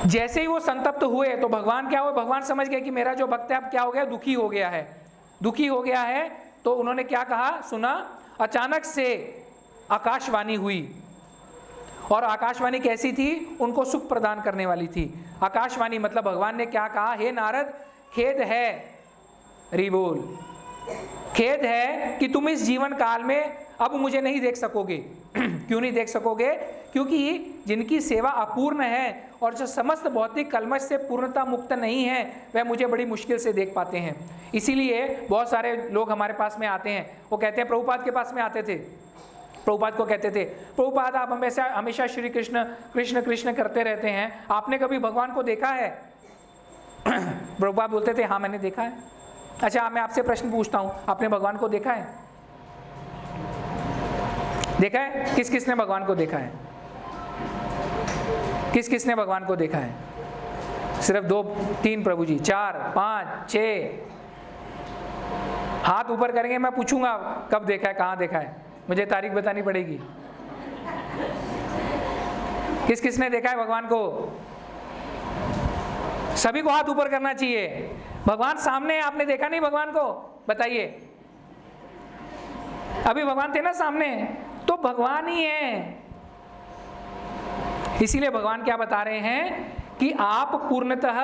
जैसे ही वो संतप्त हुए तो भगवान क्या हुए, भगवान समझ गए कि मेरा जो भक्त है अब क्या हो गया, दुखी हो गया है, दुखी हो गया है। तो उन्होंने क्या कहा, सुना, अचानक से आकाशवाणी हुई। और आकाशवाणी कैसी थी, उनको सुख प्रदान करने वाली थी। आकाशवाणी मतलब भगवान ने क्या कहा, हे नारद, खेद है, रिबोल, खेद है कि तुम इस जीवन काल में अब मुझे नहीं देख सकोगे। क्यों नहीं देख सकोगे, क्योंकि जिनकी सेवा अपूर्ण है और जो समस्त भौतिक कलमश से पूर्णता मुक्त नहीं है, वह मुझे बड़ी मुश्किल से देख पाते हैं। इसीलिए बहुत सारे लोग हमारे पास में आते हैं, वो कहते हैं, प्रभुपाद के पास में आते थे, प्रभुपाद को कहते थे, प्रभुपाद आप हमेशा श्री कृष्ण कृष्ण कृष्ण करते रहते हैं, आपने कभी भगवान को देखा है? प्रभुपाद बोलते थे, हाँ मैंने देखा है। अच्छा, मैं आपसे प्रश्न पूछता हूं, आपने भगवान को देखा है? देखा है? किस किसने भगवान को देखा है? किस किसने भगवान को देखा है? सिर्फ 2 3 प्रभु जी, 4 5 6 हाथ ऊपर करेंगे, मैं पूछूंगा कब देखा है, कहां देखा है, मुझे तारीख बतानी पड़ेगी। किस किसने देखा है भगवान को? सभी को हाथ ऊपर करना चाहिए। भगवान सामने है, आपने देखा नहीं भगवान को? बताइए। अभी भगवान थे ना सामने, तो भगवान ही है। इसीलिए भगवान क्या बता रहे हैं कि आप पूर्णतः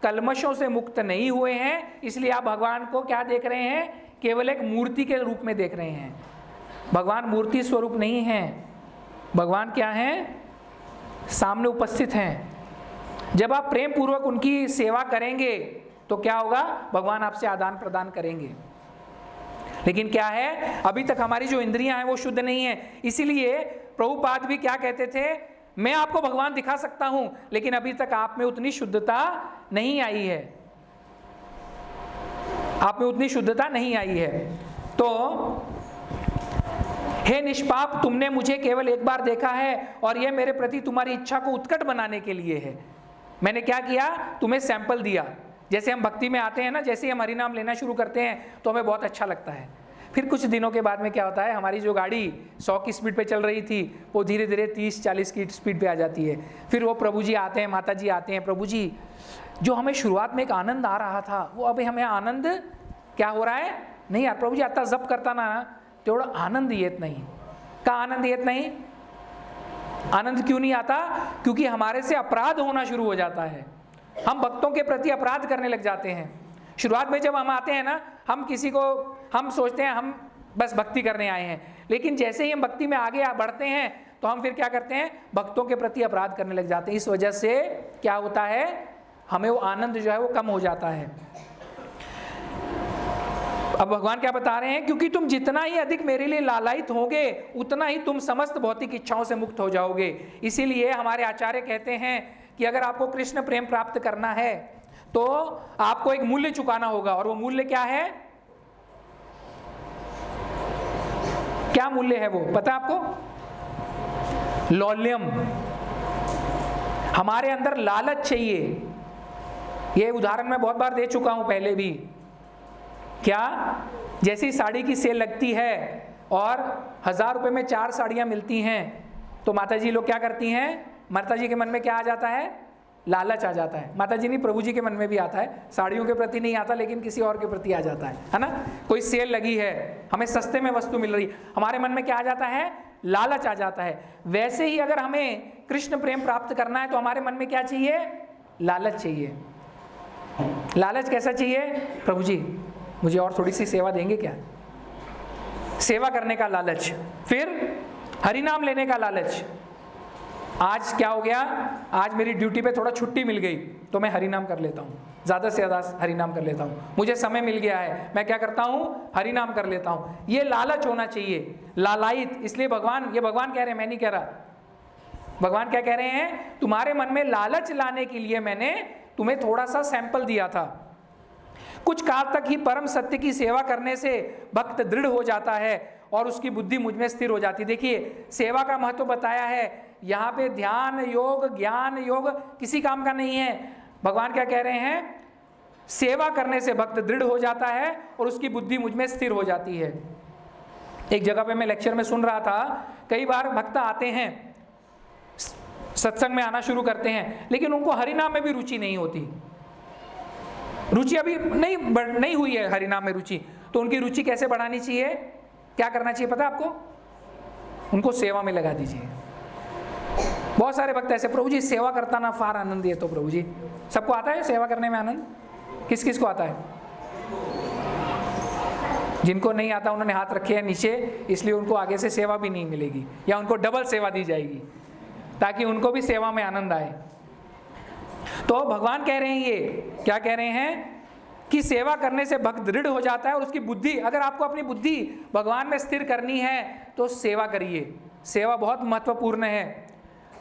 कलमशों से मुक्त नहीं हुए हैं, इसलिए आप भगवान को क्या देख रहे हैं, केवल एक मूर्ति के रूप में देख रहे हैं। भगवान मूर्ति स्वरूप नहीं है, भगवान क्या है, सामने उपस्थित हैं। जब आप प्रेम पूर्वक उनकी सेवा करेंगे तो क्या होगा, भगवान आपसे आदान प्रदान करेंगे। लेकिन क्या है, अभी तक हमारी जो इंद्रियां हैं वो शुद्ध नहीं है। इसीलिए प्रभुपाद भी क्या कहते थे, मैं आपको भगवान दिखा सकता हूं, लेकिन अभी तक आप में उतनी शुद्धता नहीं आई है, आप में उतनी शुद्धता नहीं आई है। तो हे निष्पाप, तुमने मुझे केवल एक बार देखा है और यह मेरे प्रति तुम्हारी इच्छा को उत्कट बनाने के लिए है। मैंने क्या किया, तुम्हें सैंपल दिया। जैसे हम भक्ति में आते हैं ना, जैसे ही हम हरिनाम लेना शुरू करते हैं तो हमें बहुत अच्छा लगता है। फिर कुछ दिनों के बाद में क्या होता है, हमारी जो गाड़ी 100 की स्पीड पे चल रही थी वो धीरे धीरे 30-40 की स्पीड पे आ जाती है। फिर वो प्रभु जी आते हैं, माता जी आते हैं, प्रभु जी जो हमें शुरुआत में एक आनंद आ रहा था वो अभी हमें आनंद क्या हो रहा है, नहीं यार प्रभु जी आता जप करता ना तेवढा आनंद येत नहीं। का आनंद येत नहीं? आनंद क्यों नहीं आता? क्योंकि हमारे से अपराध होना शुरू हो जाता है, हम भक्तों के प्रति अपराध करने लग जाते हैं। शुरुआत में जब हम आते हैं ना, हम सोचते हैं हम बस भक्ति करने आए हैं, लेकिन जैसे ही हम भक्ति में आगे बढ़ते हैं तो हम फिर क्या करते हैं, भक्तों के प्रति अपराध करने लग जाते हैं। इस वजह से क्या होता है, हमें वो आनंद जो है वो कम हो जाता है। अब भगवान क्या बता रहे हैं, क्योंकि तुम जितना ही अधिक मेरे लिए लालायित होगे उतना ही तुम समस्त भौतिक इच्छाओं से मुक्त हो जाओगे। इसीलिए हमारे आचार्य कहते हैं कि अगर आपको कृष्ण प्रेम प्राप्त करना है तो आपको एक मूल्य चुकाना होगा, और वो मूल्य क्या है? क्या मूल्य है वो पता है आपको? लौल्यम। हमारे अंदर लालच चाहिए। ये उदाहरण मैं बहुत बार दे चुका हूं पहले भी। क्या? जैसी साड़ी की सेल लगती है और 1000 रुपए में 4 साड़ियां मिलती हैं तो माता जी लोग क्या करती हैं, माता जी के मन में क्या आ जाता है? लालच आ जाता है। माता जी नहीं, प्रभु जी के मन में भी आता है, साड़ियों के प्रति नहीं आता लेकिन किसी और के प्रति आ जाता है ना। कोई सेल लगी है, हमें सस्ते में वस्तु मिल रही, हमारे मन में क्या आ जाता है? लालच आ जाता है। वैसे ही अगर हमें कृष्ण प्रेम प्राप्त करना है तो हमारे मन में क्या चाहिए? लालच चाहिए। लालच कैसा चाहिए? प्रभु जी मुझे और थोड़ी सी सेवा देंगे क्या? सेवा करने का लालच। फिर हरिनाम लेने का लालच। आज क्या हो गया, आज मेरी ड्यूटी पे थोड़ा छुट्टी मिल गई तो मैं हरिनाम कर लेता हूँ, ज़्यादा से ज़्यादा हरिनाम कर लेता हूँ। मुझे समय मिल गया है, मैं क्या करता हूँ? हरिनाम कर लेता हूँ। ये लालच होना चाहिए, लालायित। इसलिए भगवान कह रहे हैं, मैं नहीं कह रहा। भगवान क्या कह रहे हैं? तुम्हारे मन में लालच लाने के लिए मैंने तुम्हें थोड़ा सा सैंपल दिया था। कुछ काल तक ही परम सत्य की सेवा करने से भक्त दृढ़ हो जाता है और उसकी बुद्धि मुझ में स्थिर हो जाती है। देखिए सेवा का महत्व बताया है यहाँ पे। ध्यान योग, ज्ञान योग किसी काम का नहीं है। भगवान क्या कह रहे हैं? सेवा करने से भक्त दृढ़ हो जाता है और उसकी बुद्धि मुझ में स्थिर हो जाती है। एक जगह पे मैं लेक्चर में सुन रहा था, कई बार भक्त आते हैं, सत्संग में आना शुरू करते हैं, लेकिन उनको हरिनाम में भी रुचि नहीं होती। रुचि अभी नहीं हुई है हरिनाम में रुचि, तो उनकी रुचि कैसे बढ़ानी चाहिए? क्या करना चाहिए पता है आपको? उनको सेवा में लगा दीजिए। बहुत सारे भक्त ऐसे, प्रभु जी सेवा करता ना फार आनंद है। तो प्रभु जी सबको आता है सेवा करने में आनंद? किस किस को आता है? जिनको नहीं आता उन्होंने हाथ रखे हैं नीचे, इसलिए उनको आगे से सेवा भी नहीं मिलेगी या उनको डबल सेवा दी जाएगी ताकि उनको भी सेवा में आनंद आए। तो भगवान कह रहे हैं, ये क्या कह रहे हैं कि सेवा करने से भक्त दृढ़ हो जाता है और उसकी बुद्धि, अगर आपको अपनी बुद्धि भगवान में स्थिर करनी है तो सेवा करिए। सेवा बहुत महत्वपूर्ण है।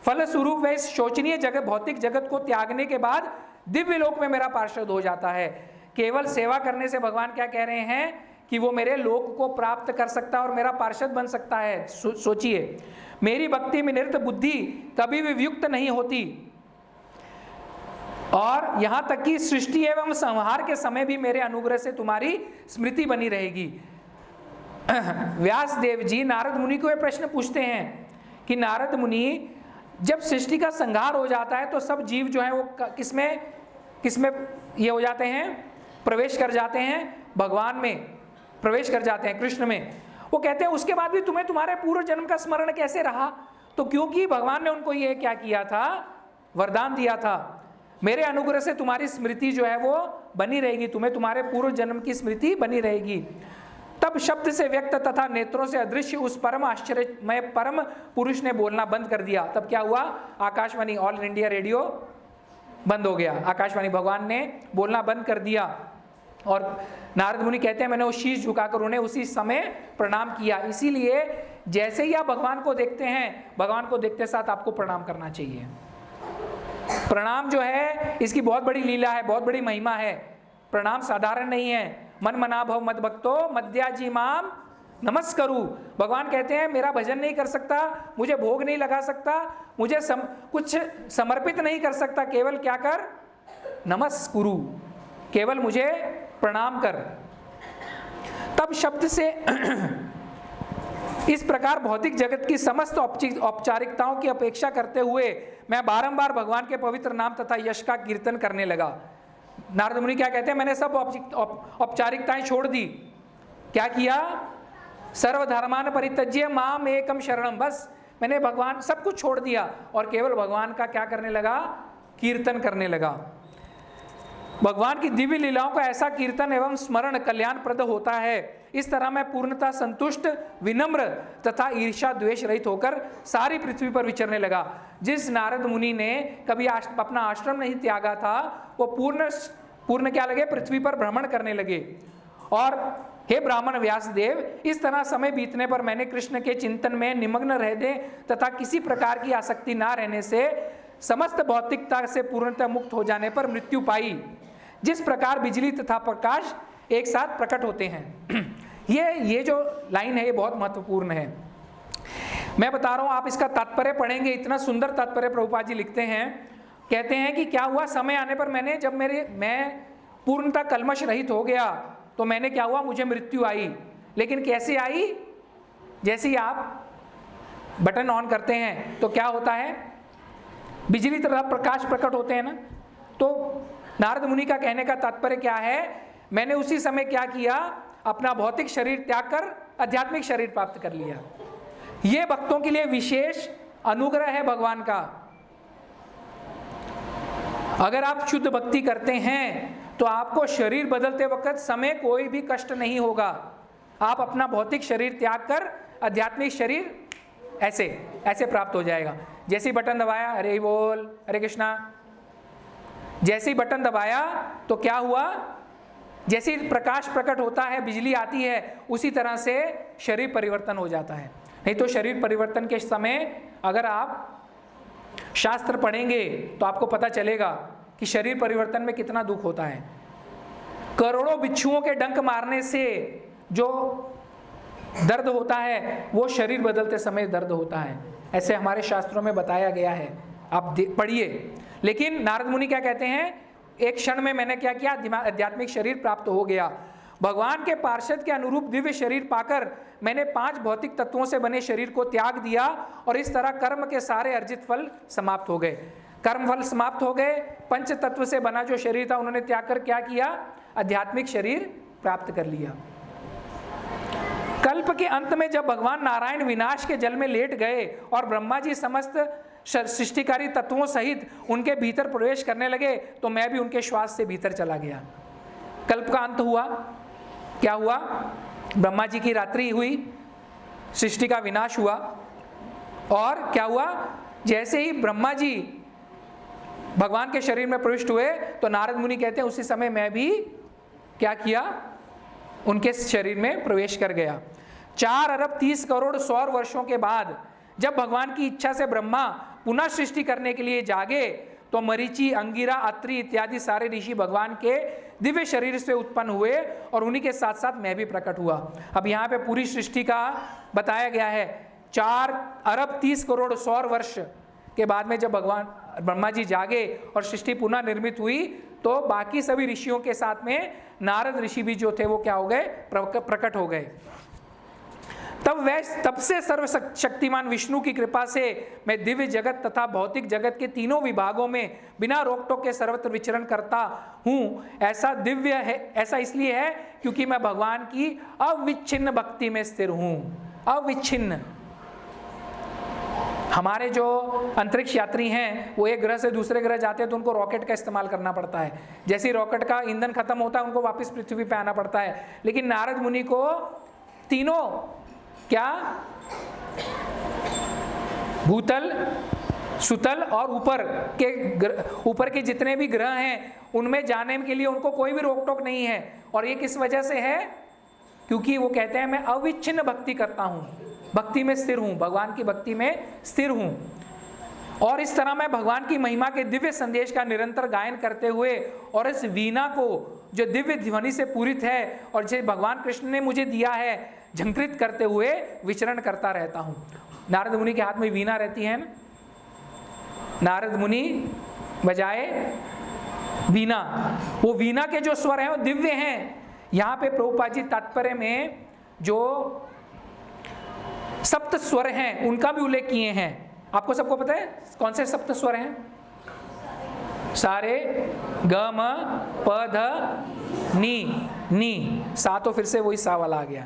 फलस्वरूप वह इस शोचनीय जगत, भौतिक जगत को त्यागने के बाद दिव्य लोक में मेरा पार्षद हो जाता है। केवल सेवा करने से भगवान क्या कह रहे हैं कि वो मेरे लोक को प्राप्त कर सकता है और मेरा पार्षद बन सकता है। सोचिए, मेरी भक्ति में निरत बुद्धि कभी भी वियुक्त नहीं होती और यहां तक कि सृष्टि एवं संहार के समय भी मेरे अनुग्रह से तुम्हारी स्मृति बनी रहेगी। व्यास देव जी नारद मुनि को यह प्रश्न पूछते हैं कि नारद मुनि, जब सृष्टि का संहार हो जाता है तो सब जीव जो है वो किसमें ये हो जाते हैं? प्रवेश कर जाते हैं, भगवान में प्रवेश कर जाते हैं, कृष्ण में। वो कहते हैं उसके बाद भी तुम्हें तुम्हारे पूर्व जन्म का स्मरण कैसे रहा? तो क्योंकि भगवान ने उनको ये क्या किया था? वरदान दिया था, मेरे अनुग्रह से तुम्हारी स्मृति जो है वो बनी रहेगी, तुम्हें तुम्हारे पूर्व जन्म की स्मृति बनी रहेगी। तब शब्द से व्यक्त तथा नेत्रों से अदृश्य उस परम आश्चर्यमय परम पुरुष ने बोलना बंद कर दिया। तब क्या हुआ? आकाशवाणी, ऑल इंडिया रेडियो बंद हो गया। आकाशवाणी, भगवान ने बोलना बंद कर दिया और नारद मुनि कहते हैं मैंने वो शीश झुकाकर उन्हें उसी समय प्रणाम किया। इसीलिए जैसे ही आप भगवान को देखते हैं, भगवान को देखते साथ आपको प्रणाम करना चाहिए। प्रणाम जो है इसकी बहुत बड़ी लीला है, बहुत बड़ी महिमा है। प्रणाम साधारण नहीं है। मन मना भव मद भक्तो मद्याजी माम नमस्करू। भगवान कहते हैं मेरा भजन नहीं कर सकता, मुझे भोग नहीं लगा सकता, मुझे कुछ समर्पित नहीं कर सकता, केवल क्या कर, नमस्कुरु, केवल मुझे प्रणाम कर। तब शब्द से इस प्रकार भौतिक जगत की समस्त औपचारिकताओं की अपेक्षा करते हुए मैं बारंबार भगवान के पवित्र नाम तथा यश का कीर्तन करने लगा। नारद मुनि क्या कहते हैं, मैंने सब औपचारिकताएं छोड़ दी। क्या किया, सर्वधर्मान परित्यज्य माम एकम शरणम, बस मैंने भगवान सब कुछ छोड़ दिया और केवल भगवान का क्या करने लगा, कीर्तन करने लगा। भगवान की दिव्य लीलाओं का ऐसा कीर्तन एवं स्मरण कल्याणप्रद होता है। इस तरह मैं पूर्णतः संतुष्ट, विनम्र तथा ईर्ष्या द्वेष रहित होकर सारी पृथ्वी पर विचरने लगा। जिस नारद मुनि ने कभी अपना आश्रम नहीं त्यागा था, वो पूर्ण क्या लगे, पृथ्वी पर भ्रमण करने लगे। और हे ब्राह्मण व्यासदेव, इस तरह समय बीतने पर मैंने कृष्ण के चिंतन में निमग्न रहने तथा किसी प्रकार की आसक्ति ना रहने से समस्त भौतिकता से पूर्णतः मुक्त हो जाने पर मृत्यु पाई। जिस प्रकार बिजली तथा प्रकाश एक साथ प्रकट होते हैं। ये जो लाइन है ये बहुत महत्वपूर्ण है। मैं बता रहा हूं, आप इसका तात्पर्य पढ़ेंगे, इतना सुंदर तात्पर्य प्रभुपाद जी लिखते हैं। कहते हैं कि क्या हुआ, समय आने पर जब मैं पूर्णतः कल्मश रहित हो गया तो मैंने क्या हुआ, मुझे मृत्यु आई। लेकिन कैसे आई, जैसे ही आप बटन ऑन करते हैं तो क्या होता है, बिजली तथा प्रकाश प्रकट होते हैं ना। तो नारद मुनि का कहने का तात्पर्य क्या है, मैंने उसी समय क्या किया, अपना भौतिक शरीर त्याग कर आध्यात्मिक शरीर प्राप्त कर लिया। यह भक्तों के लिए विशेष अनुग्रह है भगवान का। अगर आप शुद्ध भक्ति करते हैं तो आपको शरीर बदलते वक्त समय कोई भी कष्ट नहीं होगा। आप अपना भौतिक शरीर त्याग कर आध्यात्मिक शरीर ऐसे प्राप्त हो जाएगा। जैसे ही बटन दबाया, हरे बोल, हरे कृष्णा, जैसे ही बटन दबाया तो क्या हुआ, जैसे ही प्रकाश प्रकट होता है, बिजली आती है, उसी तरह से शरीर परिवर्तन हो जाता है। नहीं तो शरीर परिवर्तन के समय अगर आप शास्त्र पढ़ेंगे तो आपको पता चलेगा कि शरीर परिवर्तन में कितना दुख होता है। करोड़ों बिच्छुओं के डंक मारने से जो दर्द होता है वो शरीर बदलते समय दर्द होता है, ऐसे हमारे शास्त्रों में बताया गया है, आप पढ़िए। लेकिन नारद मुनि क्या कहते हैं, एक क्षण में मैंने क्या किया, आध्यात्मिक शरीर प्राप्त हो गया। भगवान के पार्षद के अनुरूप दिव्य शरीर पाकर मैंने 5 भौतिक तत्वों से बने शरीर को त्याग दिया और इस तरह कर्म के सारे अर्जित फल समाप्त हो गए। कर्म फल समाप्त हो गए, पंच तत्व से बना जो शरीर था उन्होंने त्याग कर क्या किया, आध्यात्मिक शरीर प्राप्त कर लिया। कल्प के अंत में जब भगवान नारायण विनाश के जल में लेट गए और ब्रह्मा जी समस्त सृष्टिकारी तत्वों सहित उनके भीतर प्रवेश करने लगे तो मैं भी उनके श्वास से भीतर चला गया। कल्प का अंत हुआ, क्या हुआ, ब्रह्मा जी की रात्रि हुई, सृष्टि का विनाश हुआ और क्या हुआ, जैसे ही ब्रह्मा जी भगवान के शरीर में प्रविष्ट हुए तो नारद मुनि कहते हैं उसी समय मैं भी क्या किया, उनके शरीर में प्रवेश कर गया। 4 अरब 30 करोड़ सौर वर्षों के बाद जब भगवान की इच्छा से ब्रह्मा पुनः सृष्टि करने के लिए जागे तो मरीचि, अंगिरा, अत्रि इत्यादि सारे ऋषि भगवान के दिव्य शरीर से उत्पन्न हुए और उन्हीं के साथ साथ मैं भी प्रकट हुआ। अब यहाँ पे पूरी सृष्टि का बताया गया है। 4 अरब 30 करोड़ सौर वर्ष के बाद में जब भगवान ब्रह्मा जी जागे और सृष्टि पुनः निर्मित हुई तो बाकी सभी ऋषियों के साथ में नारद ऋषि भी जो थे वो क्या हो गए, प्रकट हो गए। तब से सर्वशक्तिमान विष्णु की कृपा से मैं दिव्य जगत तथा भौतिक जगत के तीनों विभागों में बिना रोक टोक के सर्वत्र विचरण करता हूँ। ऐसा दिव्य है, ऐसा इसलिए है क्योंकि मैं भगवान की अविच्छिन्न भक्ति में स्थिर हूँ। अविच्छिन्न, हमारे जो अंतरिक्ष यात्री हैं वो एक ग्रह से दूसरे ग्रह जाते हैं तो उनको रॉकेट का इस्तेमाल करना पड़ता है। जैसे ही रॉकेट का ईंधन खत्म होता है उनको वापस पृथ्वी पे आना पड़ता है। लेकिन नारद मुनि को तीनों क्या, भूतल, सुतल और ऊपर के जितने भी ग्रह हैं उनमें जाने के लिए उनको कोई भी रोक टोक नहीं है। और ये किस वजह से है, क्योंकि वो कहते हैं मैं अविच्छिन्न भक्ति करता हूँ, भक्ति में स्थिर हूँ, भगवान की भक्ति में स्थिर हूँ। और इस तरह मैं भगवान की महिमा के दिव्य संदेश का निरंतर गायन करते हुए और इस वीणा को जो दिव्य ध्वनि से पूरित है और जो भगवान कृष्ण ने मुझे दिया है, झंकृत करते हुए विचरण करता रहता हूँ। नारद मुनि के हाथ में वीणा रहती है ना, नारद मुनि बजाए वीणा, वो वीणा के जो स्वर हैं वो दिव्य हैं। यहाँ पे प्रभुपाद जी तात्पर्य में जो सप्त स्वर हैं उनका भी उल्लेख किए हैं। आपको सबको पता है कौन से सप्त स्वर हैं? सारे ग म प ध नी, नी सा तो फिर से वही सा वाला आ गया,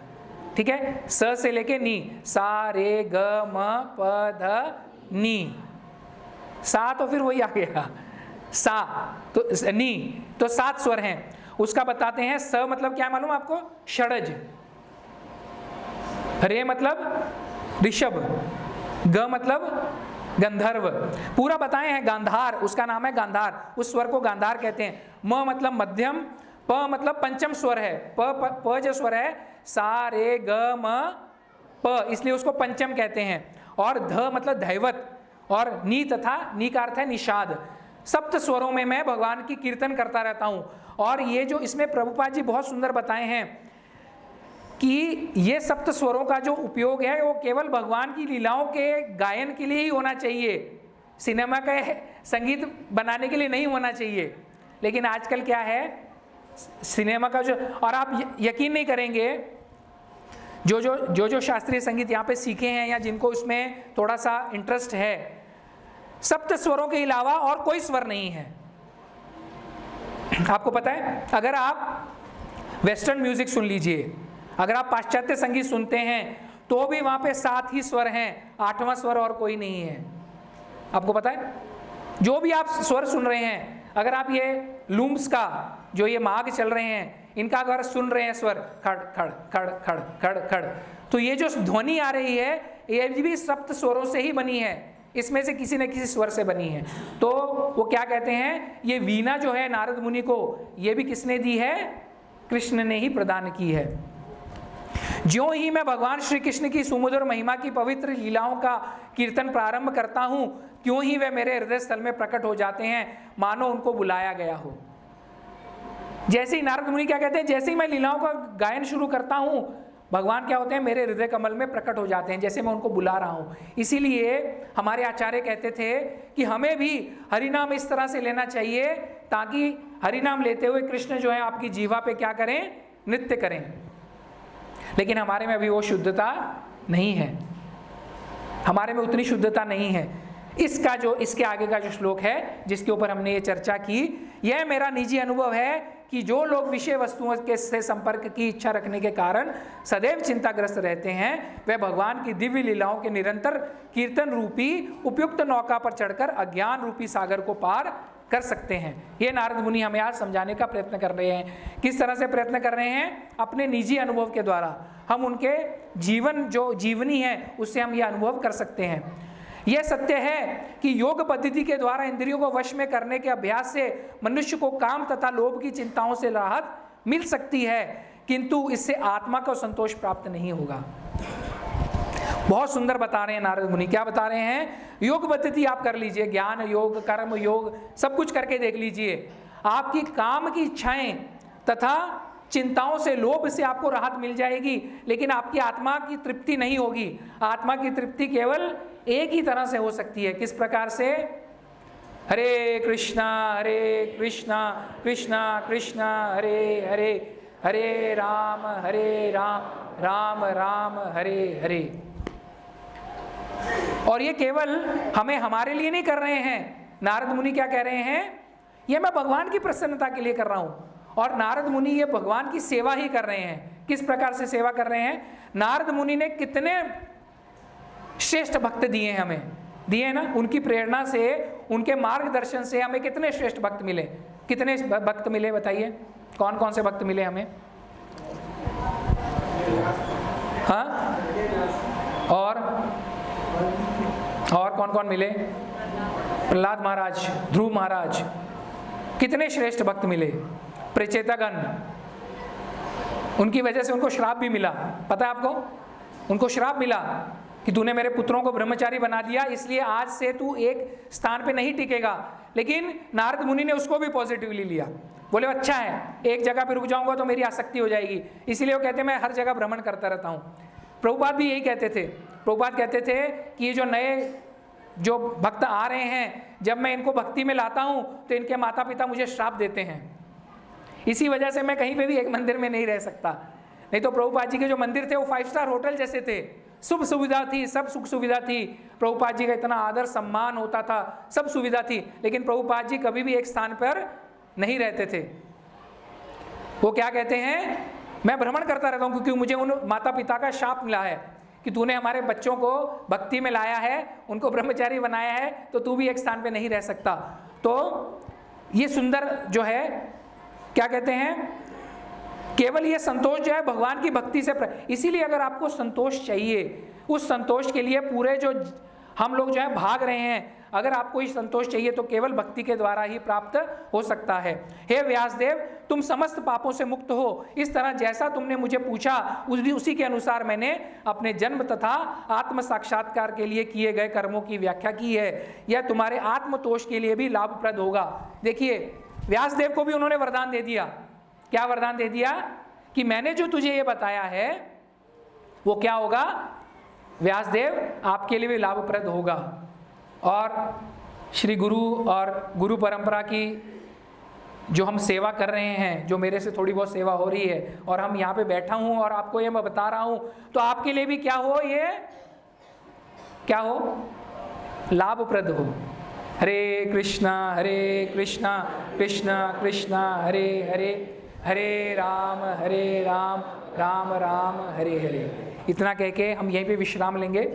ठीक है, स से लेके नी, सा रे ग म प ध नी, सा तो फिर वही आ गया, सा तो नी, तो 7 स्वर हैं। उसका बताते हैं। स मतलब क्या मालूम आपको? षडज। रे मतलब ऋषभ, ग मतलब गंधर्व, पूरा बताए हैं। गांधार, उसका नाम है गांधार, उस स्वर को गांधार कहते हैं। म मतलब मध्यम, प मतलब पंचम स्वर है, प जो स्वर है सा रे ग म प, इसलिए उसको पंचम कहते हैं। और ध मतलब दैवत, और नी तथा नी का अर्थ है निषाद। सप्त स्वरों में मैं भगवान की कीर्तन करता रहता हूँ। और ये जो इसमें प्रभुपाद जी बहुत सुंदर बताए हैं कि ये सप्त स्वरों का जो उपयोग है वो केवल भगवान की लीलाओं के गायन के लिए ही होना चाहिए, सिनेमा के संगीत बनाने के लिए नहीं होना चाहिए। लेकिन आजकल क्या है, सिनेमा का जो, और आप यकीन नहीं करेंगे, जो शास्त्रीय संगीत यहाँ पे सीखे हैं या जिनको इसमें थोड़ा सा इंटरेस्ट है, सप्त स्वरों के अलावा और कोई स्वर नहीं है। आपको पता है, अगर आप वेस्टर्न म्यूजिक सुन लीजिए, अगर आप पाश्चात्य संगीत सुनते हैं तो भी वहां पे 7 ही स्वर हैं, 8वां स्वर और कोई नहीं है। आपको पता है, जो भी आप स्वर सुन रहे हैं, अगर आप ये लूम्स का जो ये माग चल रहे हैं, इनका अगर सुन रहे हैं स्वर खड़ खड़ खड़ खड़ खड़ खड़, तो ये जो ध्वनि आ रही है ये भी सप्त स्वरों से ही बनी है, इसमें से किसी न किसी स्वर से बनी है। तो वो क्या कहते हैं, ये वीणा जो है नारद मुनि को, ये भी किसने दी है? कृष्ण ने ही प्रदान की है। ज्यों ही मैं भगवान श्री कृष्ण की सुमधुर महिमा की पवित्र लीलाओं का कीर्तन प्रारंभ करता हूं, क्यों ही वे मेरे हृदय स्थल में प्रकट हो जाते हैं, मानो उनको बुलाया गया हो। जैसे ही नारद मुनि क्या कहते हैं, जैसे ही मैं लीलाओं का गायन शुरू करता हूं, भगवान क्या होते हैं, मेरे हृदय कमल में प्रकट हो जाते हैं, जैसे मैं उनको बुला रहा हूं। इसीलिए हमारे आचार्य कहते थे कि हमें भी हरिनाम इस तरह से लेना चाहिए ताकि हरिनाम लेते हुए कृष्ण जो है आपकी जीवा पे क्या करें, नृत्य करें। लेकिन हमारे में अभी वो शुद्धता नहीं है, हमारे में उतनी शुद्धता नहीं है। इसके आगे का जो श्लोक है जिसके ऊपर हमने ये चर्चा की, यह मेरा निजी अनुभव है कि जो लोग विषय वस्तुओं के से संपर्क की इच्छा रखने के कारण सदैव चिंताग्रस्त रहते हैं, वे भगवान की दिव्य लीलाओं के निरंतर कीर्तन रूपी उपयुक्त नौका पर चढ़कर अज्ञान रूपी सागर को पार कर सकते हैं। ये नारद मुनि हमें आज समझाने का प्रयत्न कर रहे हैं। किस तरह से प्रयत्न कर रहे हैं? अपने निजी अनुभव के द्वारा हम उनके जीवन जो जीवनी है उससे हम ये अनुभव कर सकते हैं। यह सत्य है कि योग पद्धति के द्वारा इंद्रियों को वश में करने के अभ्यास से मनुष्य को काम तथा लोभ की चिंताओं से राहत मिल सकती है, किंतु इससे आत्मा को संतोष प्राप्त नहीं होगा। बहुत सुंदर बता रहे हैं नारद मुनि। क्या बता रहे हैं? योग पद्धति आप कर लीजिए, ज्ञान योग, कर्म योग, सब कुछ करके देख लीजिए, आपकी काम की इच्छाएं तथा चिंताओं से, लोभ से आपको राहत मिल जाएगी, लेकिन आपकी आत्मा की तृप्ति नहीं होगी। आत्मा की तृप्ति केवल एक ही तरह से हो सकती है। किस प्रकार से? हरे कृष्णा कृष्णा कृष्णा हरे हरे, हरे राम राम राम हरे हरे। और ये केवल हमें हमारे लिए नहीं कर रहे हैं। नारद मुनि क्या कह रहे हैं? ये मैं भगवान की प्रसन्नता के लिए कर रहा हूं। और नारद मुनि ये भगवान की सेवा ही कर रहे हैं। किस प्रकार से सेवा कर रहे हैं? नारद मुनि ने कितने श्रेष्ठ भक्त दिए हैं, हमें दिए ना, उनकी प्रेरणा से, उनके मार्गदर्शन से हमें कितने श्रेष्ठ भक्त मिले। कितने भक्त मिले बताइए? कौन कौन से भक्त मिले हमें? हाँ, और कौन कौन मिले? प्रहलाद महाराज, ध्रुव महाराज, कितने श्रेष्ठ भक्त मिले। प्रचेतागण, उनकी वजह से उनको श्राप भी मिला। पता है आपको? उनको श्राप मिला कि तूने मेरे पुत्रों को ब्रह्मचारी बना दिया, इसलिए आज से तू एक स्थान पे नहीं टिकेगा। लेकिन नारद मुनि ने उसको भी पॉजिटिवली लिया। बोले अच्छा है, एक जगह पे रुक जाऊंगा तो मेरी आसक्ति हो जाएगी, इसीलिए वो कहते मैं हर जगह भ्रमण करता रहता हूँ। प्रभुपाद भी यही कहते थे। प्रभुपाद कहते थे कि ये जो नए जो भक्त आ रहे हैं, जब मैं इनको भक्ति में लाता हूँ तो इनके माता पिता मुझे श्राप देते हैं, इसी वजह से मैं कहीं पे भी एक मंदिर में नहीं रह सकता। नहीं तो प्रभुपाद जी के जो मंदिर थे वो 5 स्टार होटल जैसे थे, शुभ सुविधा थी, सब सुख सुविधा थी, प्रभुपाद जी का इतना आदर सम्मान होता था, सब सुविधा थी, लेकिन प्रभुपाद जी कभी भी एक स्थान पर नहीं रहते थे। वो क्या कहते हैं, मैं भ्रमण करता रहता हूँ क्योंकि मुझे उन माता पिता का शाप मिला है कि तूने हमारे बच्चों को भक्ति में लाया है, उनको ब्रह्मचारी बनाया है, तो तू भी एक स्थान पे नहीं रह सकता। तो ये सुंदर जो है क्या कहते हैं, केवल ये संतोष जो है भगवान की भक्ति से इसीलिए अगर आपको संतोष चाहिए, उस संतोष के लिए पूरे जो हम लोग जो है भाग रहे हैं, अगर आपको इस संतोष चाहिए तो केवल भक्ति के द्वारा ही प्राप्त हो सकता है। हे व्यासदेव, तुम समस्त पापों से मुक्त हो, इस तरह जैसा तुमने मुझे पूछा उसी के अनुसार मैंने अपने जन्म तथा आत्म साक्षात्कार के लिए किए गए कर्मों की व्याख्या की है। यह तुम्हारे आत्मतोष के लिए भी लाभप्रद होगा। देखिए, व्यासदेव को भी उन्होंने वरदान दे दिया। क्या वरदान दे दिया कि मैंने जो तुझे ये बताया है वो क्या होगा, व्यासदेव आपके लिए भी लाभप्रद होगा। और श्री गुरु और गुरु परंपरा की जो हम सेवा कर रहे हैं, जो मेरे से थोड़ी बहुत सेवा हो रही है, और हम यहाँ पे बैठा हूँ और आपको ये मैं बता रहा हूँ, तो आपके लिए भी क्या हो, ये क्या हो, लाभप्रद हो। हरे कृष्णा कृष्णा कृष्णा हरे हरे, हरे राम राम राम हरे हरे। इतना कह के हम यहीं पे विश्राम लेंगे।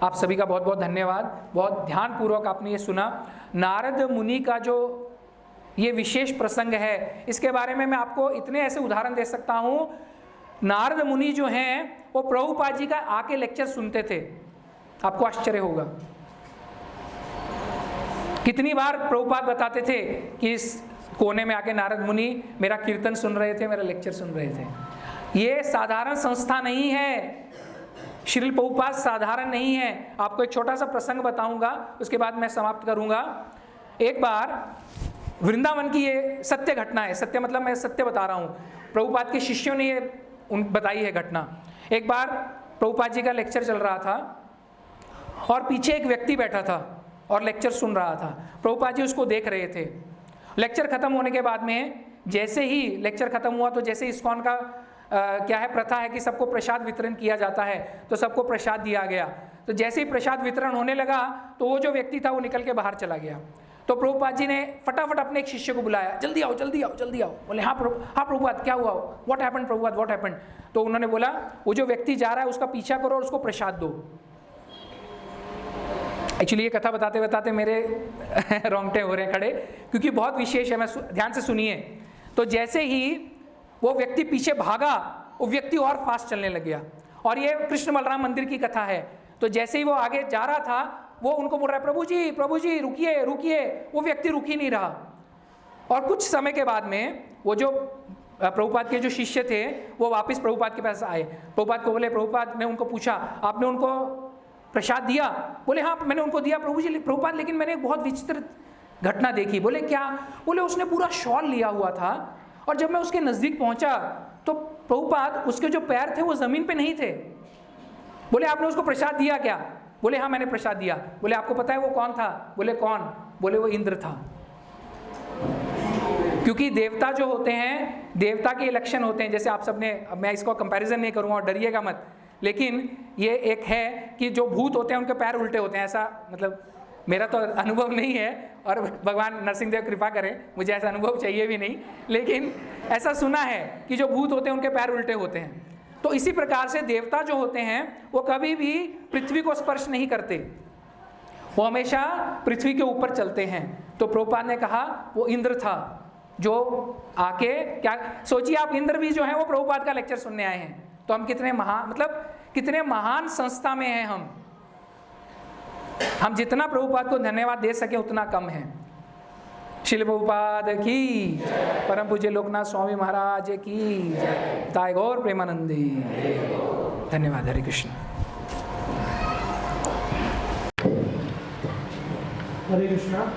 आप सभी का बहुत बहुत धन्यवाद। बहुत ध्यानपूर्वक आपने ये सुना। नारद मुनि का जो ये विशेष प्रसंग है, इसके बारे में मैं आपको इतने ऐसे उदाहरण दे सकता हूँ। नारद मुनि जो हैं वो प्रभुपाद जी का आके लेक्चर सुनते थे। आपको आश्चर्य होगा कितनी बार प्रभुपाद बताते थे कि इस कोने में आके नारद मुनि मेरा कीर्तन सुन रहे थे, मेरा लेक्चर सुन रहे थे। ये साधारण संस्था नहीं है, श्रील प्रभुपाद साधारण नहीं है। आपको एक छोटा सा प्रसंग बताऊंगा, उसके बाद मैं समाप्त करूंगा। एक बार वृंदावन की ये सत्य घटना है, सत्य मतलब मैं सत्य बता रहा हूँ, प्रभुपाद के शिष्यों ने ये बताई है घटना। एक बार प्रभुपाद जी का लेक्चर चल रहा था और पीछे एक व्यक्ति बैठा था और लेक्चर सुन रहा था। प्रभुपाद जी उसको देख रहे थे। लेक्चर खत्म होने के बाद में जैसे ही लेक्चर खत्म हुआ तो जैसे इस्कॉन का क्या है, प्रथा है कि सबको प्रसाद वितरण किया जाता है, तो सबको प्रसाद दिया गया। तो जैसे ही प्रसाद वितरण होने लगा तो वो जो व्यक्ति था वो निकल के बाहर चला गया। तो प्रभुपाद जी ने फटाफट अपने एक शिष्य को बुलाया, जल्दी आओ जल्दी आओ जल्दी आओ। बोले हाँ प्रभुपाद क्या हुआ, what happened Prabhupada what happened. तो उन्होंने बोला वो जो व्यक्ति जा रहा है उसका पीछा करो और उसको प्रसाद दो। एक्चुअली ये कथा बताते बताते मेरे रोंगटे हो रहे हैं खड़े, क्योंकि बहुत विशेष है, मैं ध्यान से सुनिए। तो जैसे ही वो व्यक्ति पीछे भागा, वो व्यक्ति और फास्ट चलने लग गया। और ये कृष्ण बलराम मंदिर की कथा है। तो जैसे ही वो आगे जा रहा था, वो उनको बोल रहा है प्रभु जी रुकिए रुकिए। वो व्यक्ति रुक ही नहीं रहा। और कुछ समय के बाद में वो जो प्रभुपाद के जो शिष्य थे वो वापस प्रभुपाद के पास आए। प्रभुपाद को बोले, प्रभुपाद ने उनको पूछा आपने उनको प्रसाद दिया? बोले हाँ मैंने उनको दिया प्रभुपाद, लेकिन मैंने एक बहुत विचित्र घटना देखी। बोले क्या? बोले उसने पूरा शॉल लिया हुआ था और जब मैं उसके नज़दीक पहुंचा तो प्रभुपाद उसके जो पैर थे वो ज़मीन पे नहीं थे। बोले आपने उसको प्रसाद दिया क्या? बोले हाँ मैंने प्रसाद दिया। बोले आपको पता है वो कौन था? बोले कौन? बोले वो इंद्र था। क्योंकि देवता जो होते हैं, देवता के लक्षण होते हैं, जैसे आप सबने, मैं इसको कंपैरिजन नहीं करूँगा और डरिएगा मत, लेकिन ये एक है कि जो भूत होते हैं उनके पैर उल्टे होते हैं। ऐसा मतलब मेरा तो अनुभव नहीं है और भगवान नरसिंहदेव कृपा करें, मुझे ऐसा अनुभव चाहिए भी नहीं, लेकिन ऐसा सुना है कि जो भूत होते हैं उनके पैर उल्टे होते हैं। तो इसी प्रकार से देवता जो होते हैं वो कभी भी पृथ्वी को स्पर्श नहीं करते, वो हमेशा पृथ्वी के ऊपर चलते हैं। तो प्रभुपाद ने कहा वो इंद्र था जो आके, क्या सोचिए आप, इंद्र भी जो है वो प्रभुपाद का लेक्चर सुनने आए हैं। तो हम कितने महान, मतलब कितने महान संस्था में हैं हम जितना प्रभुपाद को धन्यवाद दे सके उतना कम है। श्रील प्रभुपाद की, परम पूज्य लोकनाथ स्वामी महाराज की, ताय गौर प्रेमानंदी। धन्यवाद। हरे कृष्ण। हरे कृष्णा।